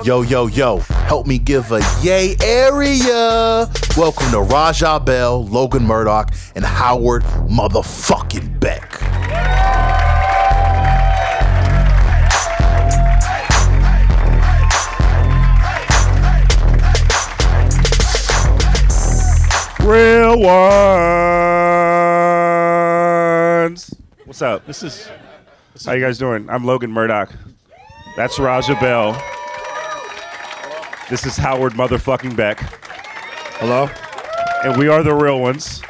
Yo, help me give a yay area. Welcome to Raja Bell, Logan Murdock, and Howard motherfucking Beck. Real ones. What's up? How you guys doing? I'm Logan Murdock. That's Raja Bell. This is Howard motherfucking Beck. Hello. And we are the real ones.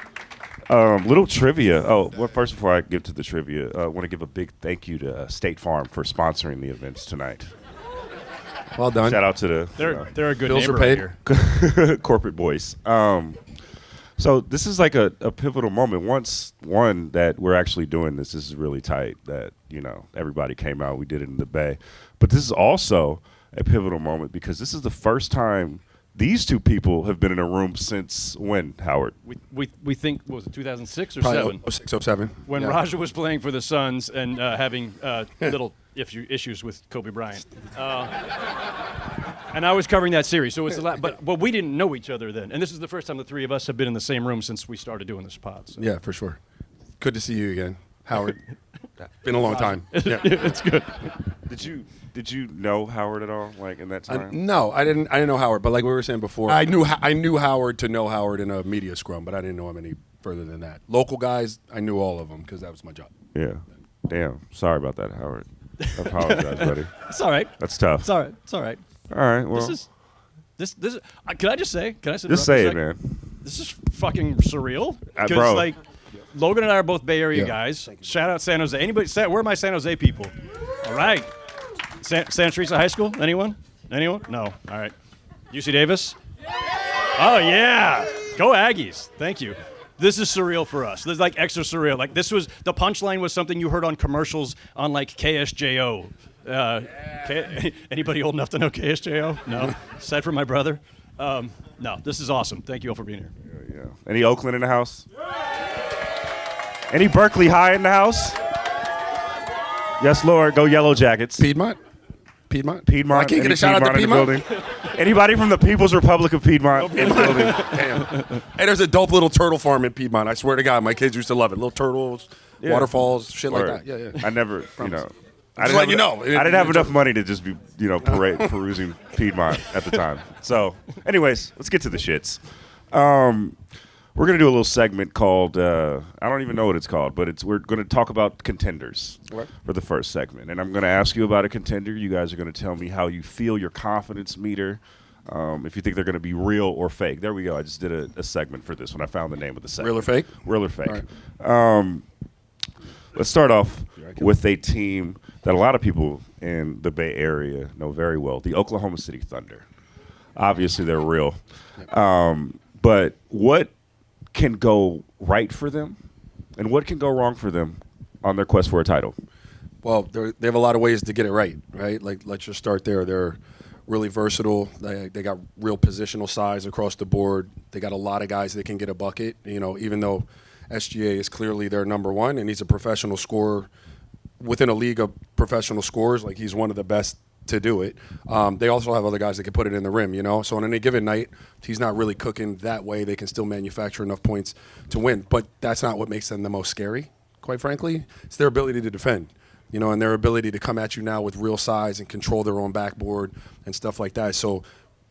Little trivia. Oh, well, first before I get to the trivia, I want to give a big thank you to State Farm for sponsoring the events tonight. Well done. Shout out to the they're a good bills neighbor are paid. here. corporate boys. So this is like a pivotal moment. One that we're actually doing this is really tight. That everybody came out. We did it in the Bay, but this is also a pivotal moment because this is the first time these two people have been in a room since when, Howard? We think, what was it, 2006 or Probably 7? 06, 07. When Yeah. Raja was playing for the Suns and having little issues with Kobe Bryant. And I was covering that series, so it's a lot. But we didn't know each other then. And this is the first time the three of us have been in the same room since we started doing this pod. So. Yeah, for sure. Good to see you again, Howard. Been a long time. Yeah. It's good. Did you know Howard at all? Like in that time? No, I didn't know Howard. But like we were saying before, I knew Howard to know Howard in a media scrum, but I didn't know him any further than that. Local guys, I knew all of them because that was my job. Yeah. Damn. Sorry about that, Howard. I apologize, buddy. It's all right. That's tough. It's all right. It's all right. All right. Well, This is. Can I just say? Can I say? just say it, man. This is fucking surreal. Bro. Because like, Logan and I are both Bay Area Yeah. guys. Shout out San Jose. Where are my San Jose people? All right. Santa Teresa High School? Anyone? No. All right. UC Davis? Oh yeah. Go Aggies. Thank you. This is surreal for us. This is like extra surreal. Like the punchline was something you heard on commercials on like KSJO. Anybody old enough to know KSJO? No. Aside from my brother. No. This is awesome. Thank you all for being here. Yeah. Any Oakland in the house? Any Berkeley High in the house? Yes, Lord. Go Yellow Jackets. Piedmont. I I can't get a shout out to Piedmont. Anybody from the People's Republic of Piedmont in the building? Damn. Hey, there's a dope little turtle farm in Piedmont. I swear to God, my kids used to love it. Little turtles, waterfalls, shit Word. like that. Yeah. I never, I Just didn't let have, you know. I didn't have enough money to just be, perusing Piedmont at the time. So, anyways, let's get to the shits. We're going to do a little segment called, I don't even know what it's called, but we're going to talk about contenders for the first segment. And I'm going to ask you about a contender. You guys are going to tell me how you feel, your confidence meter, if you think they're going to be real or fake. There we go. I just did a segment for this when I found the name of the segment. Real or fake? Real or fake. All right. Let's start off with a team that a lot of people in the Bay Area know very well, the Oklahoma City Thunder. Obviously, they're real. But what can go right for them and what can go wrong for them on their quest for a title? Well, they have a lot of ways to get it right? Like, let's just start there. They're really versatile. They got real positional size across the board. They got a lot of guys that can get a bucket. Even though SGA is clearly their number one and he's a professional scorer within a league of professional scorers, like he's one of the best to do it. They also have other guys that can put it in the rim, So on any given night, he's not really cooking that way. They can still manufacture enough points to win. But that's not what makes them the most scary, quite frankly. It's their ability to defend, and their ability to come at you now with real size and control their own backboard and stuff like that. So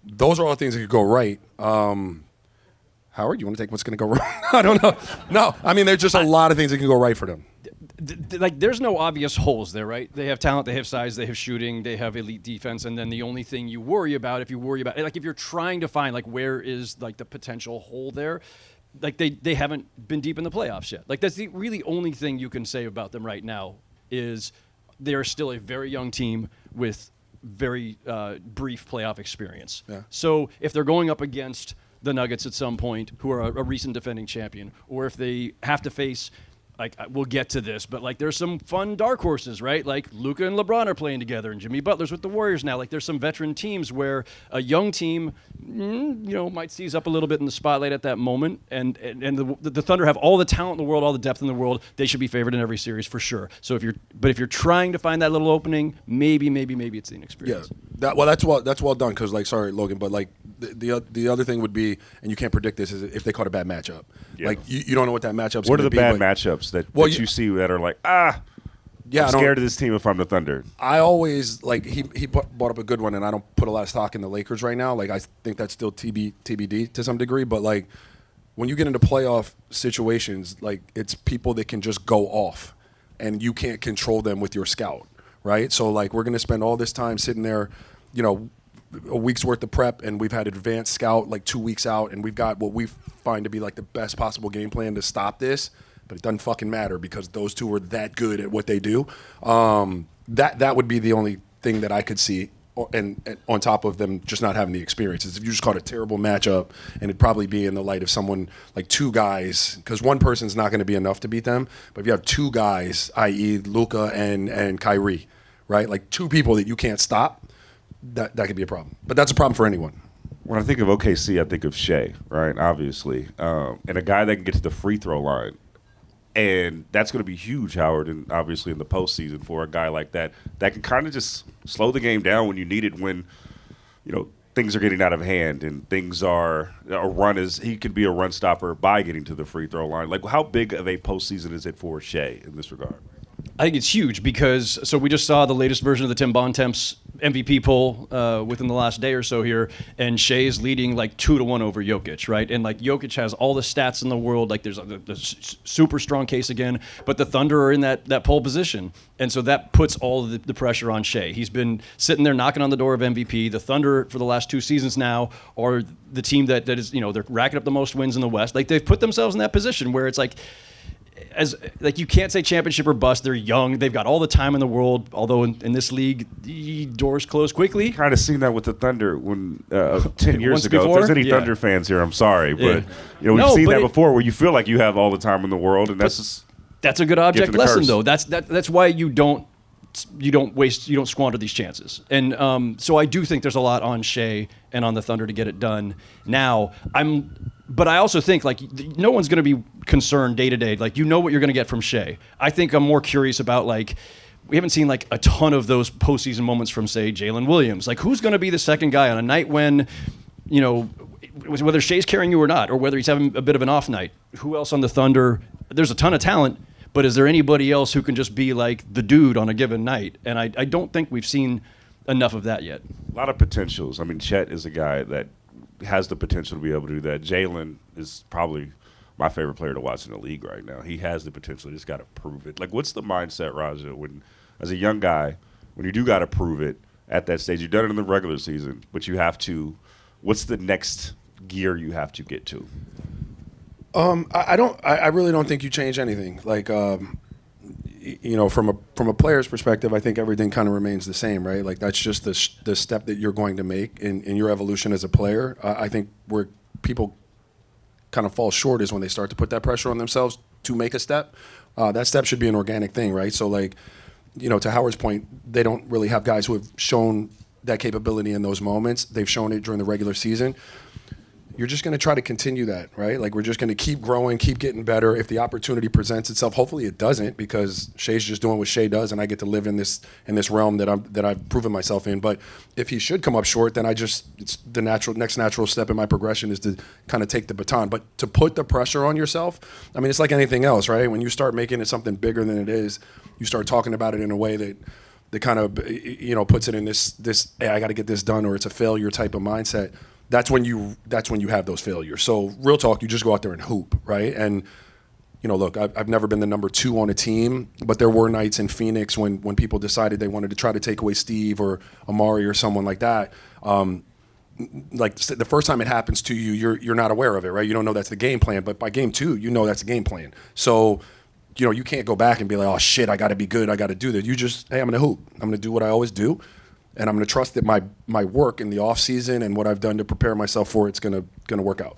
those are all things that could go right. Howard, you want to take what's going to go wrong? I don't know. No, I mean, there's just a lot of things that can go right for them. Like, there's no obvious holes there, right? They have talent, they have size, they have shooting, they have elite defense, and then the only thing you worry about, if you're trying to find, like, where is, like, the potential hole there, like, they haven't been deep in the playoffs yet. Like, that's the really only thing you can say about them right now is they're still a very young team with very brief playoff experience. Yeah. So if they're going up against the Nuggets at some point, who are a recent defending champion, or if they have to face like we'll get to this, but like there's some fun dark horses, right? Like Luka and LeBron are playing together, and Jimmy Butler's with the Warriors now. Like there's some veteran teams where a young team, might seize up a little bit in the spotlight at that moment, and the Thunder have all the talent in the world, all the depth in the world. They should be favored in every series for sure. So if you're trying to find that little opening, maybe it's the inexperience. Yeah, that's well done. Because sorry, Logan, but like the other thing would be, and you can't predict this, is if they caught a bad matchup. Yeah. Like you don't know what that matchup's. What are the bad matchups that you see that are like I'm scared of this team if I'm the Thunder? I always like he brought up a good one, and I don't put a lot of stock in the Lakers right now. Like I think that's still TBD to some degree, but like when you get into playoff situations, like it's people that can just go off, and you can't control them with your scout, right? So like we're gonna spend all this time sitting there, a week's worth of prep, and we've had advanced scout like 2 weeks out, and we've got what we find to be like the best possible game plan to stop this, but it doesn't fucking matter because those two are that good at what they do. That would be the only thing that I could see, and on top of them just not having the experiences. If you just caught a terrible matchup, and it'd probably be in the light of someone like two guys, because one person's not going to be enough to beat them, but if you have two guys, i.e. Luka and Kyrie, right, like two people that you can't stop, that could be a problem. But that's a problem for anyone. When I think of OKC, I think of Shea, right, obviously, and a guy that can get to the free throw line. And that's going to be huge, Howard, and obviously in the postseason for a guy like that can kind of just slow the game down when you need it, when things are getting out of hand and things are he could be a run stopper by getting to the free throw line. Like, how big of a postseason is it for Shea in this regard? I think it's huge because we just saw the latest version of the Tim Bontemps MVP poll within the last day or so here, and Shea's leading like 2-1 over Jokic, right? And like Jokic has all the stats in the world, like there's a super strong case again, but the Thunder are in that pole position, and so that puts all of the pressure on Shea. He's been sitting there knocking on the door of MVP. The Thunder for the last 2 seasons now are the team that is they're racking up the most wins in the West. Like they've put themselves in that position where it's like, as like you can't say championship or bust. They're young. They've got all the time in the world. Although in this league, the doors close quickly. Kind of seen that with the Thunder when 10 years ago. Before? If there's any Thunder fans here, I'm sorry, but we've seen that before, where you feel like you have all the time in the world, and that's a good object lesson, though. That's why you don't squander these chances. And so I do think there's a lot on Shea and on the Thunder to get it done. Now but I also think like no one's going to be concerned day to day. Like what you're going to get from Shea. I think I'm more curious about like we haven't seen like a ton of those postseason moments from say Jalen Williams. Like who's going to be the second guy on a night when whether Shea's carrying you or not, or whether he's having a bit of an off night. Who else on the Thunder? There's a ton of talent. But is there anybody else who can just be like the dude on a given night? And I don't think we've seen enough of that yet. A lot of potentials. I mean, Chet is a guy that has the potential to be able to do that. Jalen is probably my favorite player to watch in the league right now. He has the potential. He just got to prove it. Like, what's the mindset, Raja, when as a young guy, when you do got to prove it at that stage? You've done it in the regular season, but you have to – what's the next gear you have to get to? I really don't think you change anything. Like, from a player's perspective, I think everything kind of remains the same, right? Like that's just the step that you're going to make in your evolution as a player. I think where people kind of fall short is when they start to put that pressure on themselves to make a step. That step should be an organic thing, right? So like, to Howard's point, they don't really have guys who have shown that capability in those moments. They've shown it during the regular season. You're just going to try to continue that, right? Like we're just going to keep growing, keep getting better. If the opportunity presents itself, hopefully it doesn't, because Shea's just doing what Shea does, and I get to live in this realm that I've proven myself in. But if he should come up short, then it's the next natural step in my progression is to kind of take the baton. But to put the pressure on yourself, I mean, it's like anything else, right? When you start making it something bigger than it is, you start talking about it in a way that kind of puts it in this hey, I got to get this done, or it's a failure type of mindset. That's when you have those failures. So real talk, you just go out there and hoop, right? And look, I've never been the number 2 on a team, but there were nights in Phoenix when people decided they wanted to try to take away Steve or Amari or someone like that. Like the first time it happens to you, you're not aware of it, right? You don't know that's the game plan, but by game 2, that's the game plan. So you can't go back and be like, oh shit, I got to be good, I got to do that. You just, hey, I'm gonna hoop. I'm gonna do what I always do. And I'm going to trust that my work in the off season and what I've done to prepare myself for it's going to work out.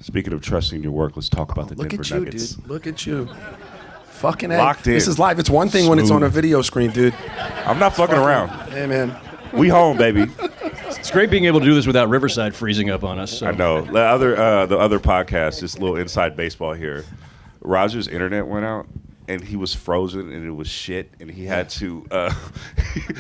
Speaking of trusting your work, let's talk about the Denver Nuggets. Look at you, dude. Look at you. Fucking A. Locked in. This is live. It's one thing when it's on a video screen, dude. I'm not fucking around. Hey, man. We home, baby. It's great being able to do this without Riverside freezing up on us. So. I know. The other podcast, just a little inside baseball here. Roger's internet went out, and he was frozen, and it was shit, and he had to. Why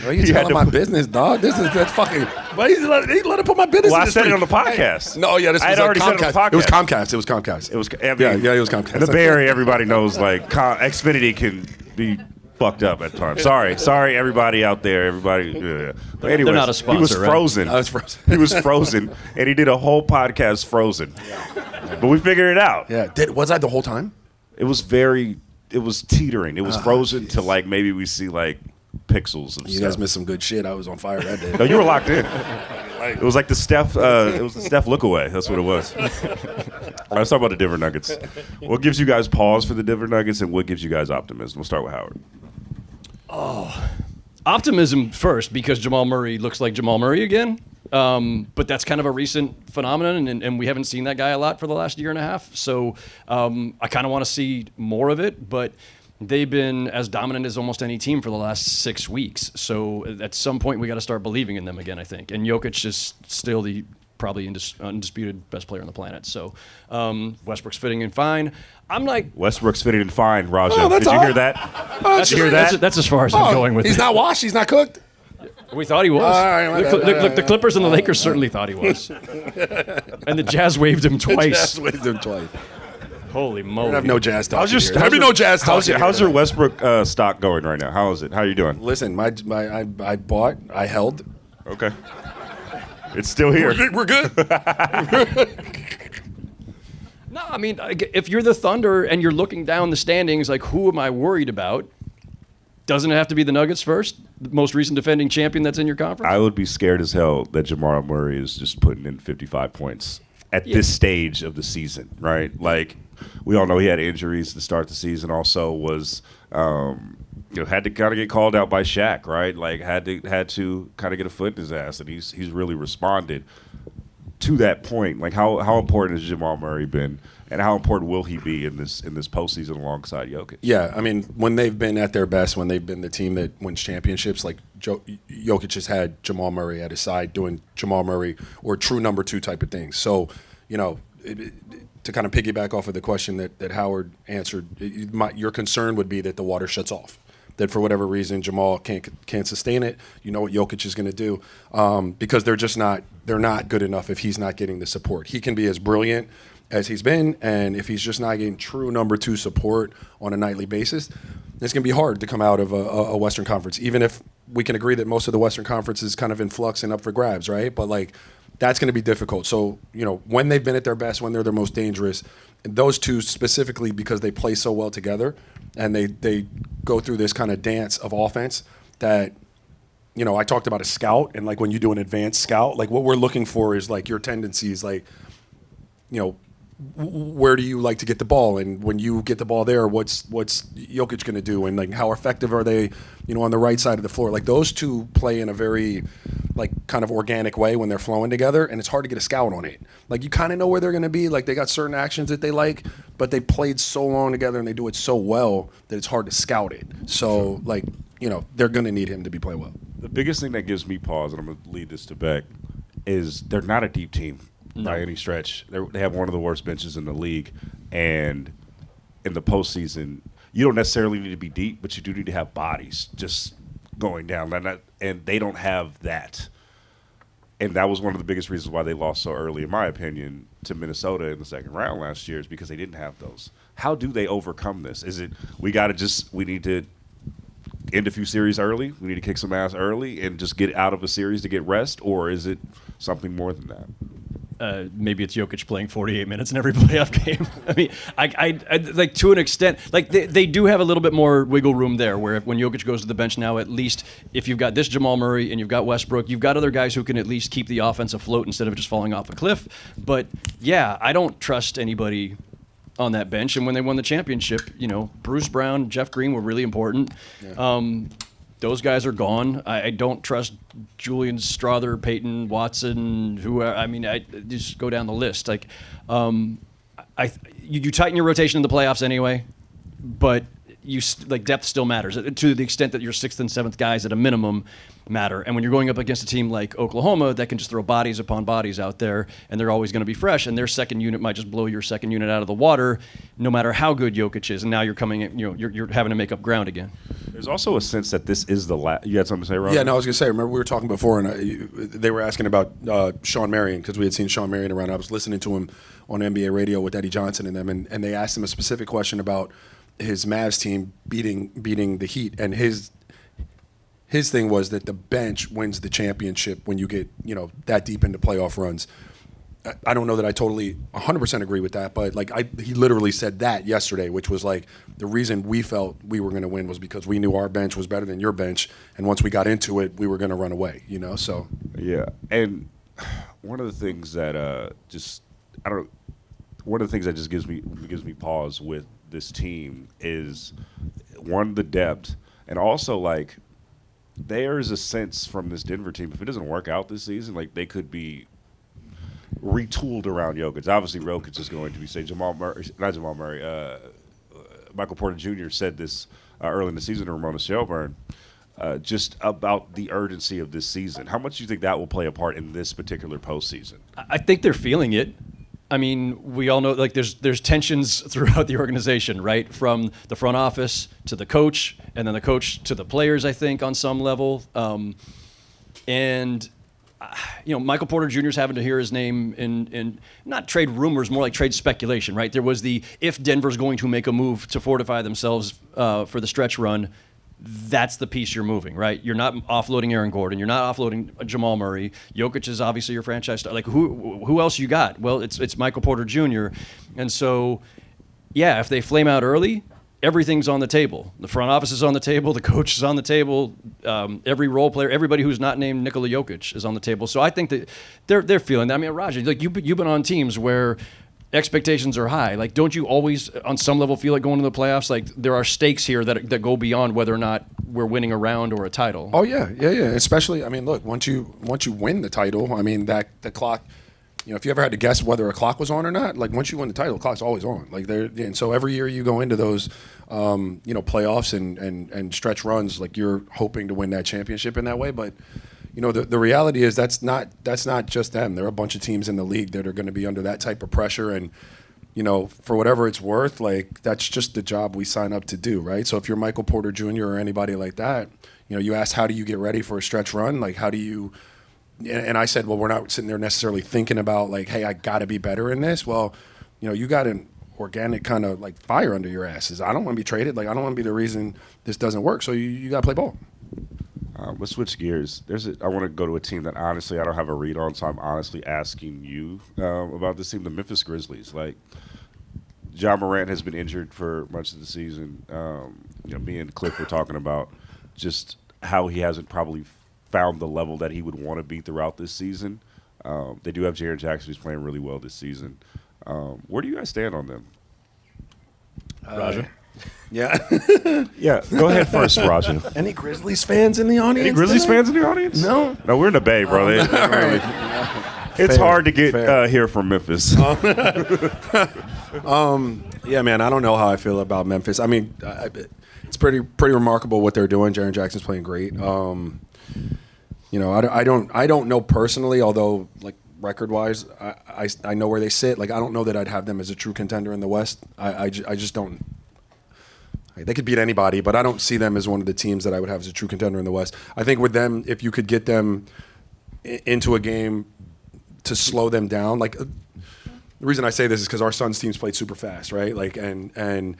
are you telling my business, dog? That's fucking. Why you let him put my business? Well, in I said it on the Hey. podcast. No, yeah, this I was had already said it on the Comcast. podcast. It was Comcast. It was Comcast. It was. I mean, Yeah, it was Comcast. In the Bay Area, everybody knows like Xfinity can be fucked up at times. Sorry, everybody out there. Everybody. Yeah. But anyways, They're not a sponsor, he was right? frozen. I was frozen. He was frozen, and he did a whole podcast frozen. But we figured it out. Yeah. Was I the whole time? It was teetering. It was frozen to like maybe we see like pixels of You stuff. guys missed some good shit. I was on fire that day. No, you were locked in. It was like the Steph. It was the Steph look away. That's what it was. All right, let's talk about the Denver Nuggets. What gives you guys pause for the Denver Nuggets, and what gives you guys optimism? We'll start with Howard. Optimism first, because Jamal Murray looks like Jamal Murray again. But that's kind of a recent phenomenon, and we haven't seen that guy a lot for the last year and a half. So I kind of want to see more of it, but they've been as dominant as almost any team for the last 6 weeks. So at some point, we got to start believing in them again, I think. And Jokic is still the probably undisputed best player on the planet. So Westbrook's fitting in fine. I'm like... Westbrook's fitting in fine, Raja. Oh, that's Did you all. hear that? That's, you hear that? That's as far as I'm going with He's it. not washed. He's not cooked. We thought he was. right, my bad. Look, the Clippers and the Lakers certainly thought he was. And the Jazz waved him twice. Jazz waved him twice. Holy I moly. have no jazz talk. How's your How's your Westbrook stock going right now? How is it? How are you doing? Listen, I bought, I held. Okay. It's still here. We're good. No, I mean, if you're the Thunder and you're looking down the standings, like, who am I worried about? Doesn't it have to be the Nuggets first? The most recent defending champion that's in your conference? I would be scared as hell that Jamal Murray is just putting in 55 points at this stage of the season, right? Like, we all know he had injuries to start the season. Also, was had to kind of get called out by Shaq, right? Like, had to kind of get a foot in his ass, and he's really responded to that point. Like, how important has Jamal Murray been, and how important will he be in this postseason alongside Jokic? Yeah, I mean, when they've been at their best, when they've been the team that wins championships, like Jokic has had Jamal Murray at his side doing Jamal Murray or true number two type of things. So, to kind of piggyback off of the question that Howard answered, your concern would be that the water shuts off. That for whatever reason Jamal can't sustain it. You know what Jokic is going to do because they're not good enough if he's not getting the support. He can be as brilliant as he's been, and if he's just not getting true number two support on a nightly basis, it's going to be hard to come out of a Western Conference. Even if we can agree that most of the Western Conference is kind of in flux and up for grabs, right? But like that's going to be difficult. So when they've been at their best, when they're their most dangerous, those two specifically because they play so well together. And they go through this kind of dance of offense that, I talked about a scout. And, like, when you do an advanced scout, like, what we're looking for is, like, your tendencies, like, where do you like to get the ball? And when you get the ball there, what's Jokic going to do? And, like, how effective are they, on the right side of the floor? Like, those two play in a very, like, kind of organic way when they're flowing together. And it's hard to get a scout on it. Like, you kind of know where they're going to be. Like, they got certain actions that they like, but they played so long together and they do it so well that it's hard to scout it. So, like, they're going to need him to be playing well. The biggest thing that gives me pause, and I'm going to lead this to Beck, is they're not a deep team by any stretch. They have one of the worst benches in the league, and in the postseason, you don't necessarily need to be deep, but you do need to have bodies just going down, and they don't have that. And that was one of the biggest reasons why they lost so early, in my opinion, to Minnesota in the second round last year, is because they didn't have those. How do they overcome this? Is it we need to end a few series early, we need to kick some ass early and just get out of a series to get rest, or is it something more than that? Maybe it's Jokic playing 48 minutes in every playoff game. I mean, I like to an extent, like they do have a little bit more wiggle room there, where when Jokic goes to the bench now, at least if you've got this Jamal Murray and you've got Westbrook, you've got other guys who can at least keep the offense afloat instead of just falling off a cliff. But yeah, I don't trust anybody on that bench. And when they won the championship, Bruce Brown, Jeff Green were really important. Yeah. Those guys are gone. I don't trust Julian Strawther, Peyton Watson, whoever. I mean, I just go down the list. Like, you tighten your rotation in the playoffs anyway, but depth still matters to the extent that your 6th and 7th guys at a minimum matter. And when you're going up against a team like Oklahoma that can just throw bodies upon bodies out there, and they're always going to be fresh, and their second unit might just blow your second unit out of the water, no matter how good Jokic is. And now you're coming, you're having to make up ground again. There's also a sense that this is the last. You had something to say, Ron? Yeah, no, I was going to say, remember we were talking before, and they were asking about Sean Marion, because we had seen Sean Marion around. I was listening to him on NBA radio with Eddie Johnson and them, and they asked him a specific question about his Mavs team beating the Heat, and his thing was that the bench wins the championship when you get that deep into playoff runs. I don't know that I totally 100% agree with that, but he literally said that yesterday, which was like the reason we felt we were going to win was because we knew our bench was better than your bench, and once we got into it, we were going to run away. So yeah. And one of the things that one of the things that just gives me pause with this team is, one, the depth, and also there is a sense from this Denver team, if it doesn't work out this season, they could be retooled around Jokic. Obviously, Jokic is going to be Michael Porter Jr. said this early in the season to Ramona Shelburne, just about the urgency of this season. How much do you think that will play a part in this particular postseason? I think they're feeling it. I mean, we all know there's tensions throughout the organization, right? From the front office to the coach, and then the coach to the players, I think, on some level. Michael Porter Jr. is having to hear his name in not trade rumors, more like trade speculation, right? There was if Denver's going to make a move to fortify themselves for the stretch run, that's the piece you're moving, right? You're not offloading Aaron Gordon. You're not offloading Jamal Murray. Jokic is obviously your franchise star. Who else you got? Well, it's Michael Porter Jr. And so, yeah, if they flame out early, everything's on the table. The front office is on the table. The coach is on the table. Every role player, everybody who's not named Nikola Jokic is on the table. So I think that they're feeling that. I mean, Raja, you've been on teams where expectations are high. Don't you always, on some level, feel like going to the playoffs? There are stakes here that go beyond whether or not we're winning a round or a title. Oh yeah. Especially, I mean, look, once you win the title, I mean the clock. If you ever had to guess whether a clock was on or not, once you win the title, the clock's always on. And so every year you go into those, playoffs and stretch runs, you're hoping to win that championship in that way, but. The reality is that's not just them. There are a bunch of teams in the league that are going to be under that type of pressure, and for whatever it's worth, that's just the job we sign up to do, right? So if you're Michael Porter Jr. or anybody like that, you ask how do you get ready for a stretch run? How do you? And I said, well, we're not sitting there necessarily thinking about hey, I got to be better in this. Well, you got an organic kind of fire under your asses. I don't want to be traded. I don't want to be the reason this doesn't work. So you got to play ball. Let's switch gears. I want to go to a team that honestly I don't have a read on, so I'm honestly asking you about this team, the Memphis Grizzlies. Ja Morant has been injured for much of the season. Me and Cliff were talking about just how he hasn't probably found the level that he would want to be throughout this season. They do have Jaren Jackson, who's playing really well this season. Where do you guys stand on them? Raja? Yeah. Yeah, go ahead first, Raja. Any Grizzlies fans in the audience? Any Grizzlies fans in the audience? No, we're in the Bay, bro. It's hard to get here from Memphis. Yeah, man, I don't know how I feel about Memphis. I mean, it's pretty remarkable what they're doing. Jaren Jackson's playing great. I don't know personally, although record-wise, I know where they sit. I don't know that I'd have them as a true contender in the West. I just don't. They could beat anybody, but I don't see them as one of the teams that I would have as a true contender in the West. I think with them, if you could get them into a game to slow them down, the reason I say this is because our Suns teams played super fast, right? And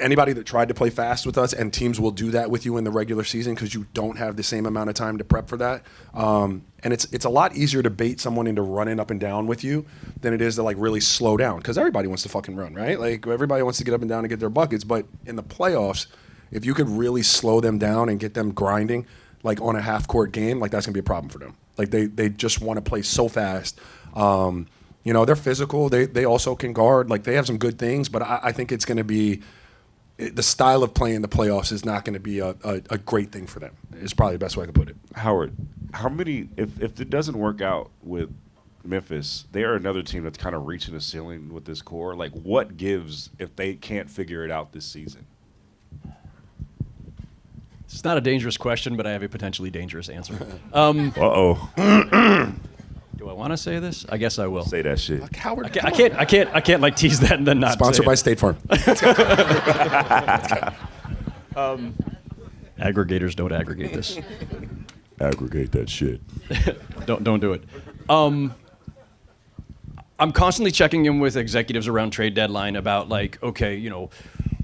anybody that tried to play fast with us, and teams will do that with you in the regular season because you don't have the same amount of time to prep for that. And it's a lot easier to bait someone into running up and down with you than it is to really slow down, because everybody wants to fucking run, right? Everybody wants to get up and down and get their buckets. But in the playoffs, if you could really slow them down and get them grinding on a half court game, that's gonna be a problem for them. They just want to play so fast. They're physical. They also can guard. They have some good things, but I think it's gonna be. The style of playing the playoffs is not going to be a great thing for them. Is probably the best way I could put it. Howard, how many? If it doesn't work out with Memphis, they are another team that's kind of reaching a ceiling with this core. What gives if they can't figure it out this season? It's not a dangerous question, but I have a potentially dangerous answer. Uh-oh. Do I want to say this? I guess I will. Say that shit. Howard, I can't like tease that and then not. Sponsored say by it. State Farm. Aggregators don't aggregate this. Aggregate that shit. Don't do it. I'm constantly checking in with executives around trade deadline about like, okay, you know,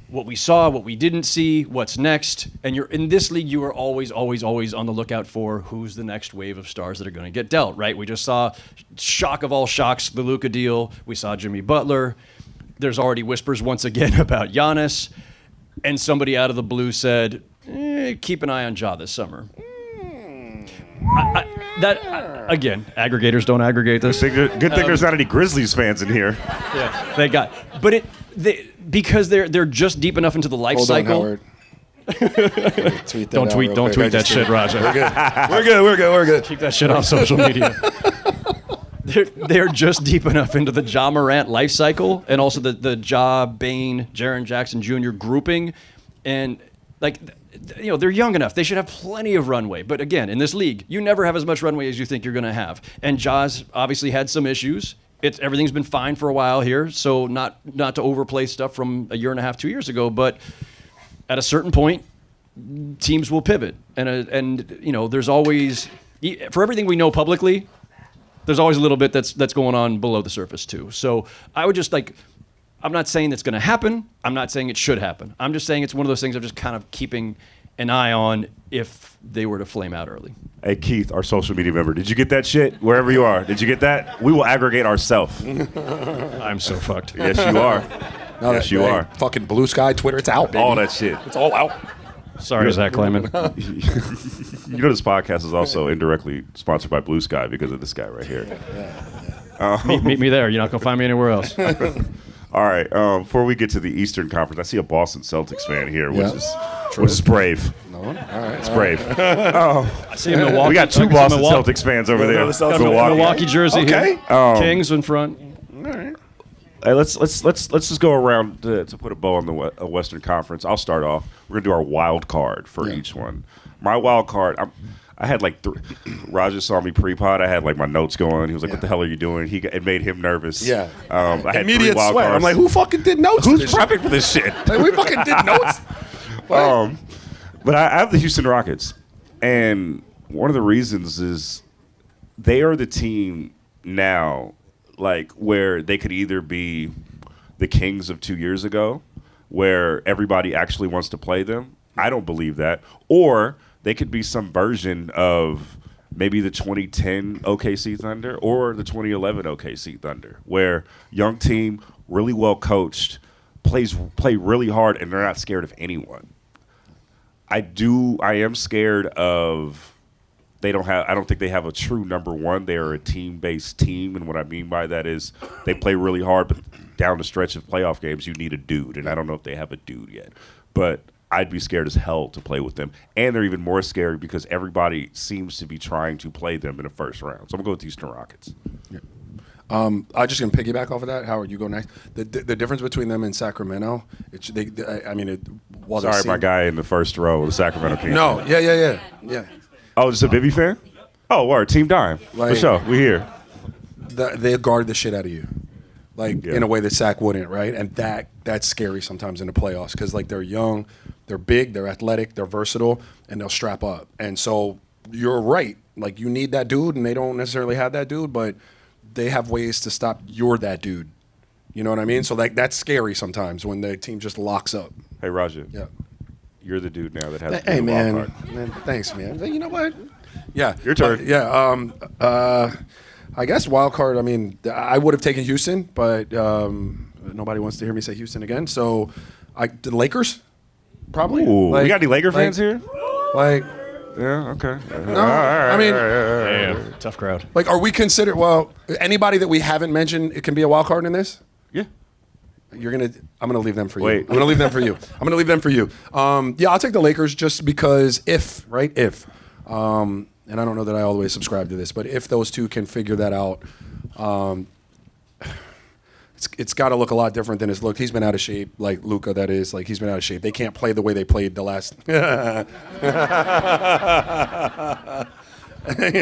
what we saw, what we didn't see, what's next. And you're in this league, you are always on the lookout for who's the next wave of stars that are going to get dealt, right? We just saw, shock of all shocks, the Luka deal. We saw Jimmy Butler. There's already whispers once again about Giannis. And somebody out of the blue said, keep an eye on Ja this summer. Again, aggregators don't aggregate this. Good thing there's not any Grizzlies fans in here. Yeah, thank God. But because they're just deep enough into the life Hold cycle. on, Howard. Tweet that Don't out tweet real don't quick. tweet I that just shit, did. Raja. We're good. Keep that shit off social media. They're just deep enough into the Ja Morant life cycle and also the Ja, Bane, Jaren Jackson Jr. grouping. And like, you know, they're young enough. They should have plenty of runway. But again, in this league, you never have as much runway as you think you're going to have. And Ja's obviously had some issues. Everything's been fine for a while here. So not to overplay stuff from a year and a half, 2 years ago. But at a certain point, teams will pivot. And you know, there's always, for everything we know publicly, there's always a little bit that's going on below the surface too. So I would just like, I'm not saying that's going to happen. I'm not saying it should happen. I'm just saying it's one of those things I'm just kind of keeping an eye on if they were to flame out early. Hey, Keith, our social media member, did you get that shit? Wherever you are, did you get that? We will aggregate ourselves. I'm so fucked. Yes, you are. Yes, you are. Fucking Blue Sky, Twitter, it's out, baby. All that shit. It's all out. Sorry, Zach Kleiman. You know, this podcast is also indirectly sponsored by Blue Sky because of this guy right here. Meet me there. You're not going to find me anywhere else. All right. Before we get to the Eastern Conference, I see a Boston Celtics fan here, Yeah. which is brave. No one? All right. It's brave. I see a Milwaukee. We got two I see Boston Milwaukee. Celtics fans over there. Got a Milwaukee jersey Okay. here. Kings in front. Hey, let's just go around to put a bow on the Western Conference. I'll start off. We're gonna do our wild card for each one. My wild card. I had like Raja saw me pre-pod. I had like my notes going. He was like, "What the hell are you doing?" It made him nervous. Yeah. I had Immediate three wild sweat. cards. I'm like, who fucking did notes? Who's for this prepping for this shit? shit? Like, we fucking did notes. But I have the Houston Rockets, and one of the reasons is they are the team now, like where they could either be the Kings of 2 years ago, where everybody actually wants to play them. I don't believe that. Or they could be some version of maybe the 2010 OKC Thunder or the 2011 OKC Thunder, where young team, really well coached, play really hard, and they're not scared of anyone. I am scared of I don't think they have a true number one. They are a team-based team, and what I mean by that is they play really hard, but down the stretch of playoff games, you need a dude, and I don't know if they have a dude yet. But I'd be scared as hell to play with them, and they're even more scary because everybody seems to be trying to play them in the first round. So I'm going to go with the Houston Rockets. Yeah. I'm just gonna piggyback off of that. Howard, you go next. The difference between them and Sacramento, Sorry, my guy in the first row of the Sacramento Kings. No, yeah. Oh, just a Bibby fan? Oh, word, Team Dime. For Like- sure, we here. They guard the shit out of you, like Yeah. in a way that Sac wouldn't, right? And that's scary sometimes in the playoffs because like they're young, they're big, they're athletic, they're versatile, and they'll strap up. And so you're right, like you need that dude, and they don't necessarily have that dude, but they have ways to stop you're that dude. You know what I mean? So like that's scary sometimes when the team just locks up. Hey, Raja. Yeah. You're the dude now that has Hey the man, wild card. man, thanks man. You know what? Yeah, Your turn. I guess wild card. I mean, I would have taken Houston, but nobody wants to hear me say Houston again. So, the Lakers, probably. Ooh, we got any Laker fans here? Like, Yeah, okay. no, I mean, Damn, tough crowd. like, are we considered? Well, anybody that we haven't mentioned, it can be a wild card in this. Yeah. I'm gonna leave them for you. Wait. I'm gonna leave them for you. Yeah, I'll take the Lakers just because if. And I don't know that I all the way subscribe to this, but if those two can figure that out, it's it's got to look a lot different than it's looked. He's been out of shape, like Luka. That is, like he's been out of shape. They can't play the way they played the last.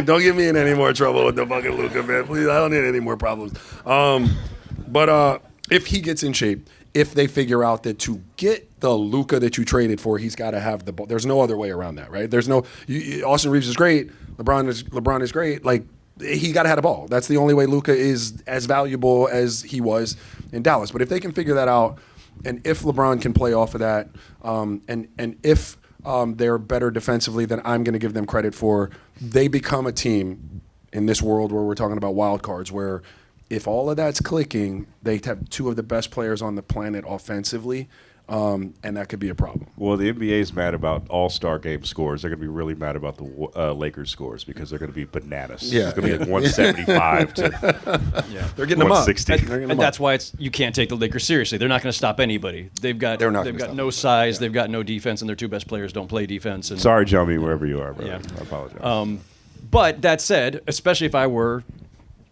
Don't get me in any more trouble with the fucking Luka, man. Please, I don't need any more problems. But if he gets in shape, if they figure out that to get the Luka that you traded for, he's got to have the ball. There's no other way around that, right? There's no. Austin Reeves is great. LeBron is great. Like. He got to have a ball. That's the only way Luka is as valuable as he was in Dallas. But if they can figure that out, and if LeBron can play off of that, and if they're better defensively than I'm going to give them credit for, they become a team in this world where we're talking about wild cards, where if all of that's clicking, they have two of the best players on the planet offensively. And that could be a problem. Well, the NBA is mad about All-Star game scores. They're going to be really mad about the Lakers scores because they're going to be bananas. Yeah. It's going to be like 175 to They're getting them up. 160. And that's why you can't take the Lakers seriously. They're not going to stop anybody. They've got no size. They've got no defense, and their two best players don't play defense. And, Sorry, Johnny, wherever you are, brother. Yeah. I apologize. But that said, especially if I were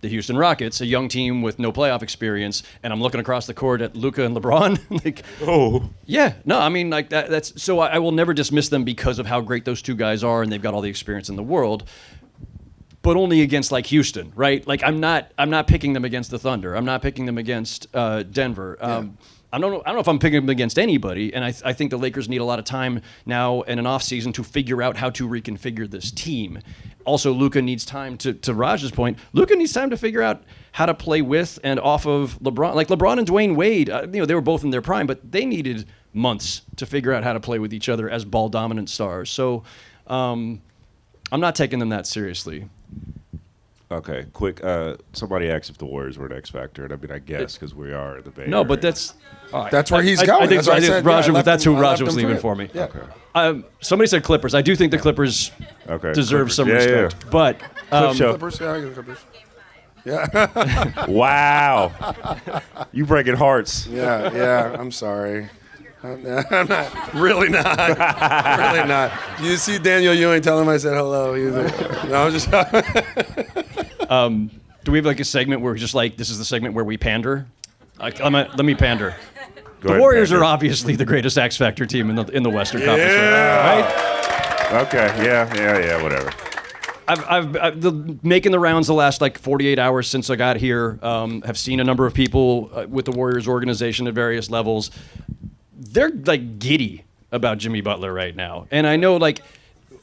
the Houston Rockets, a young team with no playoff experience, and I'm looking across the court at Luka and LeBron. Like, yeah, no, I mean, like that's so I will never dismiss them because of how great those two guys are, and they've got all the experience in the world. But only against like Houston, right? Like I'm not picking them against the Thunder. I'm not picking them against Denver. I don't know if I'm picking them against anybody, and I think the Lakers need a lot of time now and an offseason to figure out how to reconfigure this team. Also, Luka needs time, to Raj's point, Luka needs time to figure out how to play with and off of LeBron. Like LeBron and Dwayne Wade, they were both in their prime, but they needed months to figure out how to play with each other as ball-dominant stars. So I'm not taking them that seriously. Okay, quick. Somebody asked if the Warriors were an X factor, and I mean, I guess because we are in the Bay No, Area. but that's That's where he's going. I think, That's what I said. Raja, Yeah, that's who I left Raja was him leaving for for it. me. Yeah. Okay. Somebody said Clippers. I do think the Clippers deserve Clippers. some Yeah, respect. yeah. But Show. Clippers, yeah, I get the Clippers. Yeah, Wow. You breaking hearts. yeah. I'm sorry. I'm not. Really not. Really not. You see Daniel Ewing, tell him I said hello. He was like, no, I'm just. do we have like a segment where we're just like, this is the segment where we pander? Let me pander. Go The ahead, Warriors Pander. are obviously the greatest X Factor team in the Western Conference right now, right? Okay. Yeah. Whatever. I've making the rounds the last like 48 hours since I got here. Have seen a number of people with the Warriors organization at various levels. They're like giddy about Jimmy Butler right now, and I know like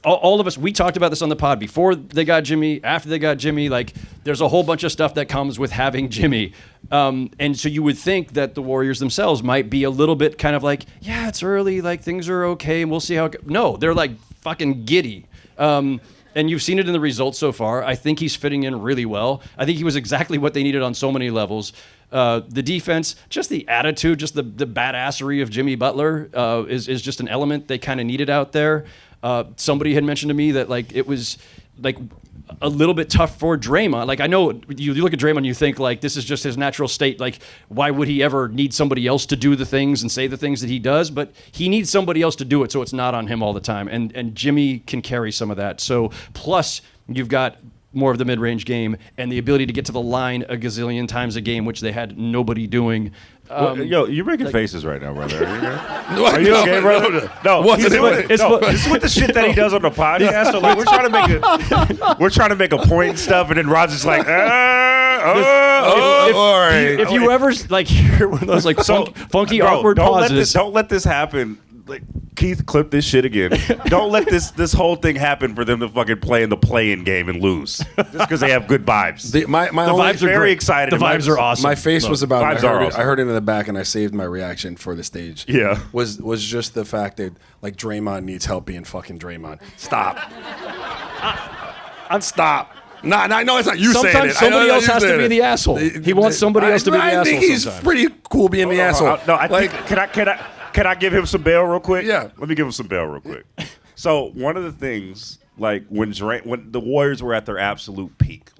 all of us. We talked about this on the pod before they got Jimmy, after they got Jimmy. Like there's a whole bunch of stuff that comes with having Jimmy, and so you would think that the Warriors themselves might be a little bit kind of like, yeah, it's early, like things are okay, and we'll see how. No, they're like fucking giddy. And you've seen it in the results so far. I think he's fitting in really well. I think he was exactly what they needed on so many levels. The defense, just the attitude, just the badassery of Jimmy Butler is just an element they kind of needed out there. Somebody had mentioned to me that like it was like a little bit tough for Draymond. Like I know you look at Draymond, you think like this is just his natural state. Like why would he ever need somebody else to do the things and say the things that he does? But he needs somebody else to do it, so it's not on him all the time. And Jimmy can carry some of that. So plus you've got more of the mid-range game and the ability to get to the line a gazillion times a game, which they had nobody doing. Yo, you're making faces right now, brother. Are you okay? What? Are you No, okay, brother? No, What's he's it? doing- It's no, fu- this is what the shit that he does on the podcast. So like, we're trying to make a point and stuff, and then Roger's like, all right. If you ever like hear one of those like funky bro, awkward pauses, Don't let this happen. Like Keith, clip this shit again. Don't let this whole thing happen for them to fucking play in the play-in game and lose just because they have good vibes. My the only, vibes are very great. excited. The vibes are awesome. My face was about. Vibes are awesome. I heard it in the back, and I saved my reaction for the stage. Yeah. was just the fact that like Draymond needs help being fucking Draymond. Stop. Stop. No, it's not you saying it. Sometimes somebody else has to be the asshole. He wants somebody else to be the asshole. I think he's sometimes. pretty cool being the asshole. No, I think, can I give him some bail real quick? Yeah. Let me give him some bail real quick. So one of the things, like when the Warriors were at their absolute peak,